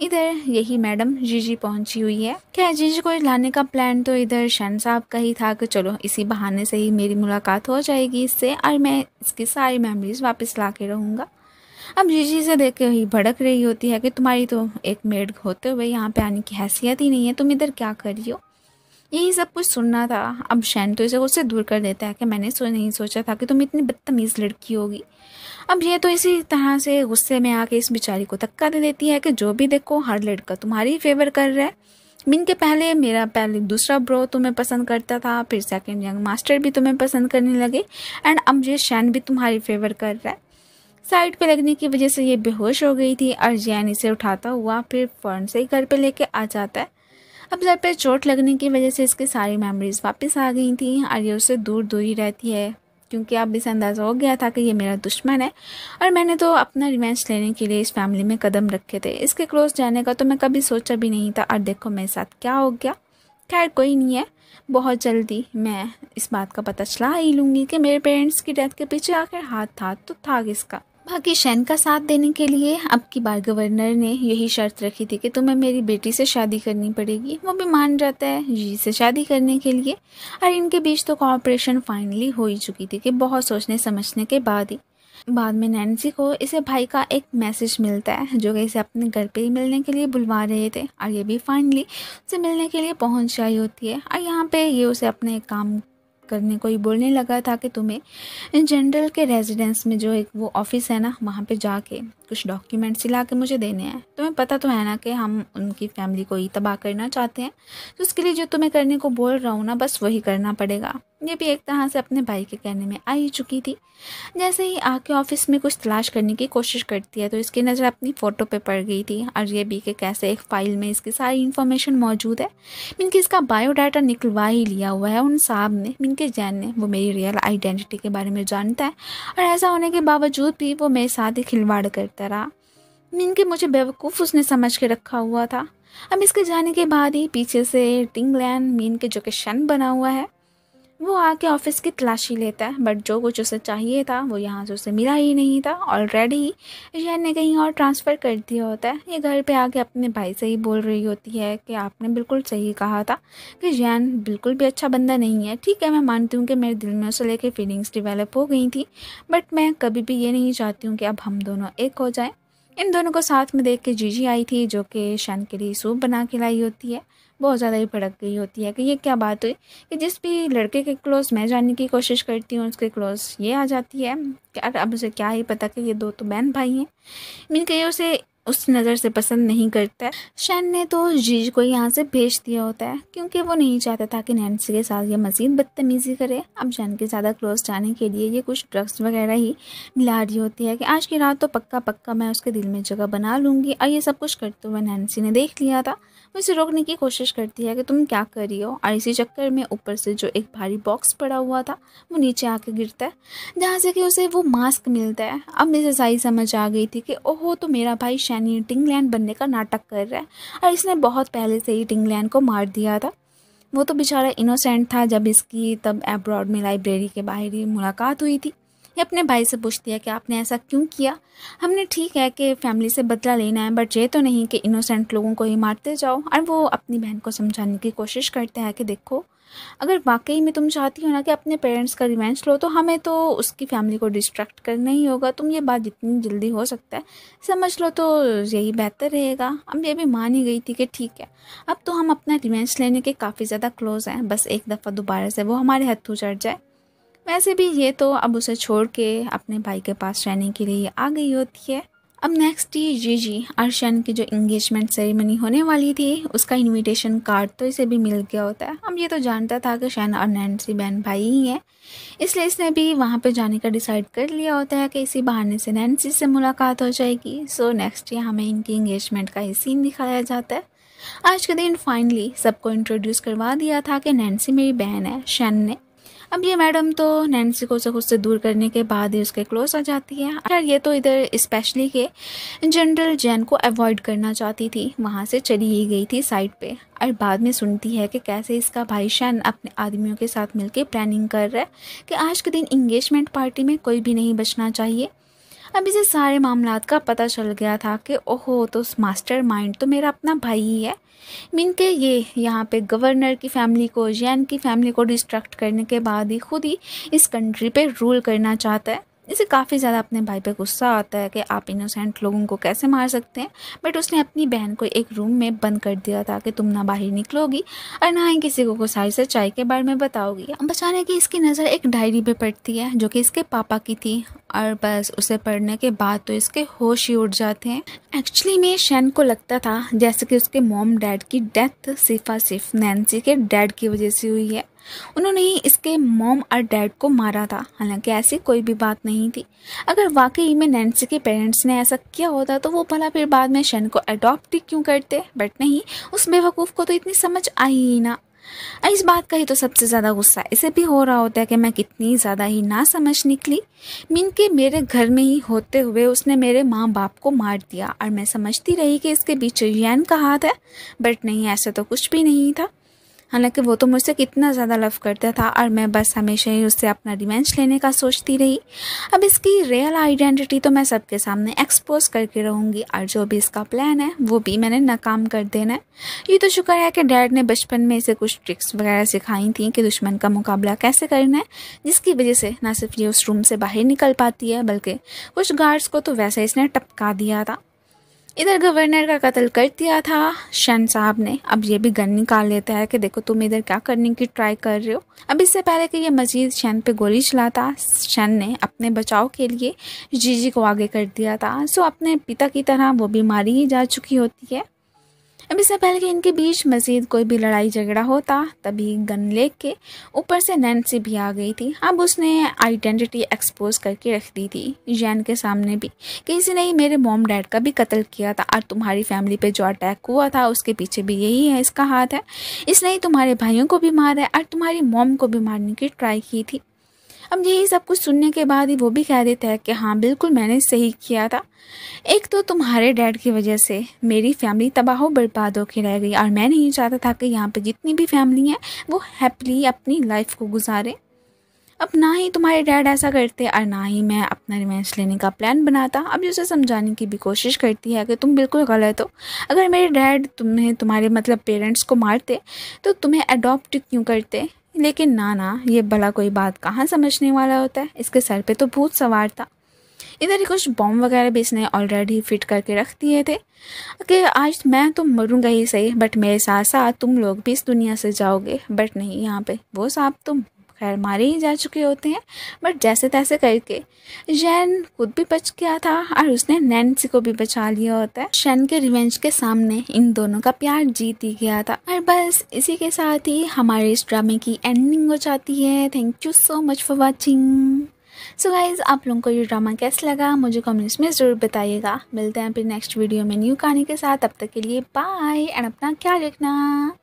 इधर यही मैडम जीजी पहुंची हुई है। क्या जीजी को लाने का प्लान तो इधर शैन साहब का ही था कि चलो इसी बहाने से ही मेरी मुलाकात हो जाएगी इससे और मैं इसकी सारी मेमोरीज वापस ला के रहूँगा। अब जीजी से देख के ही भड़क रही होती है कि तुम्हारी तो एक मेड होते हुए यहाँ पे आने की हैसियत ही नहीं है, तुम इधर क्या कर रही हो। यही सब कुछ सुनना था। अब शैन तो इसे उससे दूर कर देता है कि मैंने नहीं सोचा था कि तुम इतनी बदतमीज़ लड़की होगी। अब ये तो इसी तरह से गुस्से में आके इस बेचारी को धक्का दे देती है कि जो भी देखो हर लड़का तुम्हारी फेवर कर रहा है। मीन के पहले दूसरा ब्रो तुम्हें पसंद करता था, फिर सेकंड यंग मास्टर भी तुम्हें पसंद करने लगे एंड अब ये शैन भी तुम्हारी फेवर कर रहा है। साइड पे लगने की वजह से ये बेहोश हो गई थी और जैन इसे उठाता हुआ फिर फ़ौरन से ही घर पे लेके आ जाता है। अब सर पे चोट लगने की वजह से इसकी सारी मेमोरीज वापस आ गई थी और ये उससे दूर दूर ही रहती है, क्योंकि अब इसे अंदाज़ा हो गया था कि ये मेरा दुश्मन है और मैंने तो अपना रिवेंज लेने के लिए इस फैमिली में कदम रखे थे। इसके क्लोज जाने का तो मैं कभी सोचा भी नहीं था और देखो मेरे साथ क्या हो गया। खैर कोई नहीं है, बहुत जल्दी मैं इस बात का पता चला ही लूँगी कि मेरे पेरेंट्स की डेथ के पीछे आखिर हाथ था तो था किसका। बाकी शैन का साथ देने के लिए अब की बार गवर्नर ने यही शर्त रखी थी कि तुम्हें मेरी बेटी से शादी करनी पड़ेगी। वो भी मान जाता है जी से शादी करने के लिए और इनके बीच तो कॉपरेशन फाइनली हो ही चुकी थी कि बहुत सोचने समझने के बाद ही। बाद में नैन्सी को इसे भाई का एक मैसेज मिलता है जो कि इसे अपने घर पे ही मिलने के लिए बुलवा रहे थे और ये भी फाइनली उसे मिलने के लिए पहुंच आई होती है। और यहाँ पे ये उसे अपने काम करने को ही बोलने लगा था कि तुम्हें जनरल के रेजिडेंस में जो एक वो ऑफिस है ना, वहाँ पे जाके कुछ डॉक्यूमेंट्स ला के मुझे देने हैं। तुम्हें पता तो है ना कि हम उनकी फैमिली को ही तबाह करना चाहते हैं, तो उसके लिए जो तुम्हें करने को बोल रहा हूँ ना बस वही करना पड़ेगा। ये भी एक तरह से अपने भाई के कहने में आ ही चुकी थी। जैसे ही आके ऑफिस में कुछ तलाश करने की कोशिश करती है तो इसकी नज़र अपनी फ़ोटो पे पड़ गई थी और ये भी कि कैसे एक फ़ाइल में इसकी सारी इन्फॉर्मेशन मौजूद है। मीन कि इसका बायोडाटा निकलवा ही लिया हुआ है उन साहब ने, मीन के जैन ने। वो मेरी रियल आइडेंटिटी के बारे में जानता है और ऐसा होने के बावजूद भी वो मेरे साथ ही खिलवाड़ करता रहा। मीन के मुझे बेवकूफ़ उसने समझ के रखा हुआ था। अब इसके जाने के बाद ही पीछे से टिंगलैन मीन के जो कि शन बना हुआ है वो आके ऑफिस की तलाशी लेता है, बट जो कुछ उसे चाहिए था वो यहाँ से उसे मिला ही नहीं था। ऑलरेडी ही जैन ने कहीं और ट्रांसफ़र कर दिया होता है। ये घर पे आके अपने भाई से ही बोल रही होती है कि आपने बिल्कुल सही कहा था कि जैन बिल्कुल भी अच्छा बंदा नहीं है। ठीक है, मैं मानती हूँ कि मेरे दिल में उसे लेके फीलिंग्स डेवलप हो गई थी, बट मैं कभी भी ये नहीं चाहती हूँ कि अब हम दोनों एक हो जाएं। इन दोनों को साथ में देख के जीजी आई थी जो कि शैन के लिए सूप बना के लाई होती है। बहुत ज़्यादा ही भड़क गई होती है कि ये क्या बात हुई कि जिस भी लड़के के क्लोज मैं जाने की कोशिश करती हूँ उसके क्लोज ये आ जाती है। क्या अब उसे क्या ही पता कि ये दो तो बहन भाई हैं। मीन के उसे उस नज़र से पसंद नहीं करता है। शैन ने तो जीज को यहाँ से भेज दिया होता है क्योंकि वो नहीं चाहता था कि नैन्सी के साथ ये मज़ीद बदतमीज़ी करे। अब शैन के ज़्यादा क्लोज जाने के लिए ये कुछ ड्रग्स वगैरह ही मिला रही होती है कि आज की रात तो पक्का पक्का मैं उसके दिल में जगह बना लूँगी। और ये सब कुछ करते हुए नैन्सी ने देख लिया था। वो इसे रोकने की कोशिश करती है कि तुम क्या कर रही हो, और इसी चक्कर में ऊपर से जो एक भारी बॉक्स पड़ा हुआ था वो नीचे आके गिरता है जहाँ से कि उसे वो मास्क मिलता है। अब इसे सही समझ आ गई थी कि ओहो, तो मेरा भाई शैनी टिंगलैन बनने का नाटक कर रहा है और इसने बहुत पहले से ही टिंगलैन को मार दिया था। वो तो बेचारा इनोसेंट था। जब इसकी तब अब्रॉड में लाइब्रेरी के बाहर ही मुलाकात हुई थी। ये अपने भाई से पूछती है कि आपने ऐसा क्यों किया। हमने ठीक है कि फैमिली से बदला लेना है, बट ये तो नहीं कि इनोसेंट लोगों को ही मारते जाओ। और वो अपनी बहन को समझाने की कोशिश करते हैं कि देखो, अगर वाकई में तुम चाहती हो ना कि अपने पेरेंट्स का रिवेंज लो तो हमें तो उसकी फैमिली को डिस्ट्रैक्ट करना ही होगा। तुम ये बात जितनी जल्दी हो सकता है समझ लो तो यही बेहतर रहेगा। अब ये भी मान ही गई थी कि ठीक है, अब तो हम अपना रिवेंज लेने के काफ़ी ज़्यादा क्लोज हैं, बस एक दफ़ा दोबारा से वो हमारे हत्थों चढ़ जाए। वैसे भी ये तो अब उसे छोड़ के अपने भाई के पास रहने के लिए आ गई होती है। अब नेक्स्ट ही जीजी और शन की जो इंगेजमेंट सेरेमनी होने वाली थी उसका इनविटेशन कार्ड तो इसे भी मिल गया होता है। अब ये तो जानता था कि शन और नैन्सी बहन भाई ही हैं, इसलिए इसने भी वहाँ पे जाने का डिसाइड कर लिया होता है कि इसी बहाने से नैन्सी से मुलाकात हो जाएगी। सो नेक्स्ट ईयर हमें इनकी इंगेजमेंट का ही सीन दिखाया जाता है। आज के दिन फाइनली सबको इंट्रोड्यूस करवा दिया था कि नैन्सी मेरी बहन है, शन ने। अब ये मैडम तो नैन्सी को खुद से दूर करने के बाद ही उसके क्लोज आ जाती है। यार ये तो इधर स्पेशली के जनरल जैन को अवॉइड करना चाहती थी, वहाँ से चली ही गई थी साइड पे। और बाद में सुनती है कि कैसे इसका भाई शन अपने आदमियों के साथ मिलकर प्लानिंग कर रहा है कि आज के दिन इंगेजमेंट पार्टी में कोई भी नहीं बचना चाहिए। अब इसे सारे मामलात का पता चल गया था कि ओहो, तो मास्टर माइंड तो मेरा अपना भाई ही है। मीन के ये यहाँ पे गवर्नर की फैमिली को, जैन की फैमिली को डिस्ट्रैक्ट करने के बाद ही खुद ही इस कंट्री पे रूल करना चाहता है। इसे काफ़ी ज़्यादा अपने भाई पे गुस्सा आता है कि आप इनोसेंट लोगों को कैसे मार सकते हैं। बट उसने अपनी बहन को एक रूम में बंद कर दिया था कि तुम ना बाहर निकलोगी और ना ही किसी को सारी सच्चाई के बारे में बताओगी। बचाने की इसकी नज़र एक डायरी पे पड़ती है जो कि इसके पापा की थी, और बस उसे पढ़ने के बाद तो इसके होश ही उड़ जाते हैं। एक्चुअली में शन को लगता था जैसे कि उसके मॉम डैड की डेथ सिर्फ नैन्सी के डैड की वजह से हुई है। उन्होंने ही इसके मॉम और डैड को मारा था, हालांकि ऐसी कोई भी बात नहीं थी। अगर वाकई में नैन्सी के पेरेंट्स ने ऐसा किया होता तो वो भला फिर बाद में शन को अडॉप्ट क्यों करते। बट नहीं, उस बेवकूफ़ को तो इतनी समझ आई ही ना। इस बात का ही तो सबसे ज़्यादा गुस्सा इसे भी हो रहा होता है कि मैं कितनी ज़्यादा ही ना समझ निकली। मीन के मेरे घर में ही होते हुए उसने मेरे माँ बाप को मार दिया और मैं समझती रही कि इसके पीछे जैन का हाथ है। बट नहीं, ऐसा तो कुछ भी नहीं था। हालांकि वो तो मुझसे कितना ज़्यादा लव करता था और मैं बस हमेशा ही उससे अपना रिवेंज लेने का सोचती रही। अब इसकी रियल आइडेंटिटी तो मैं सबके सामने एक्सपोज करके रहूँगी और जो भी इसका प्लान है वो भी मैंने नाकाम कर देना है। ये तो शुक्र है कि डैड ने बचपन में इसे कुछ ट्रिक्स वगैरह सिखाई थी कि दुश्मन का मुकाबला कैसे करना है, जिसकी वजह से ना सिर्फ ये उस रूम से बाहर निकल पाती है बल्कि कुछ गार्ड्स को तो वैसे इसने टपका दिया था। इधर गवर्नर का कत्ल कर दिया था शन साहब ने। अब ये भी गन निकाल लेता है कि देखो तुम इधर क्या करने की ट्राई कर रहे हो। अब इससे पहले कि ये मजीद शन पे गोली चलाता, शन ने अपने बचाव के लिए जीजी को आगे कर दिया था। सो अपने पिता की तरह वो बीमारी ही जा चुकी होती है। अब इससे पहले कि इनके बीच मज़ीद कोई भी लड़ाई झगड़ा होता तभी गन लेके ऊपर से नैन्सी भी आ गई थी। अब उसने आइडेंटिटी एक्सपोज करके रख दी थी जैन के सामने भी कि किसी ने ही मेरे मॉम डैड का भी कत्ल किया था और तुम्हारी फैमिली पे जो अटैक हुआ था उसके पीछे भी यही है, इसका हाथ है। इसने ही तुम्हारे भाइयों को भी मारा है और तुम्हारी मॉम को भी मारने की ट्राई की थी। अब यही सब कुछ सुनने के बाद ही वो भी कह देता है कि हाँ बिल्कुल मैंने सही किया था। एक तो तुम्हारे डैड की वजह से मेरी फैमिली तबाह बर्बाद होकर रह गई और मैं नहीं चाहता था कि यहाँ पे जितनी भी फैमिली हैं वो हैप्पीली अपनी लाइफ को गुजारे। अब ना ही तुम्हारे डैड ऐसा करते और ना ही मैं अपना रिवेंज लेने का प्लान बनाता। अब उसे समझाने की भी कोशिश करती है कि तुम बिल्कुल गलत हो। अगर मेरे डैड तुम्हें तुम्हारे मतलब पेरेंट्स को मारते तो तुम्हें अडॉप्ट क्यों करते। लेकिन ना, ये भला कोई बात कहाँ समझने वाला होता है। इसके सर पे तो भूत सवार था। इधर ही कुछ बॉम्ब वगैरह भी इसने ऑलरेडी फिट करके रख दिए थे कि आज मैं तो मरूंगा ही सही बट मेरे साथ साथ तुम लोग भी इस दुनिया से जाओगे। बट नहीं, यहाँ पे वो सांप तो खैर मारे ही जा चुके होते हैं। बट जैसे तैसे करके जैन खुद भी बच गया था और उसने नैन्सी को भी बचा लिया होता है। शन के रिवेंज के सामने इन दोनों का प्यार जीत ही गया था। और बस इसी के साथ ही हमारे इस ड्रामे की एंडिंग हो जाती है। Thank you so much for watching. So guys, आप लोगों को ये ड्रामा कैसा लगा मुझे कमेंट्स में ज़रूर बताइएगा। मिलते हैं फिर नेक्स्ट वीडियो में न्यू कहानी के साथ। तब तक के लिए बाय एंड अपना ख्याल रखना।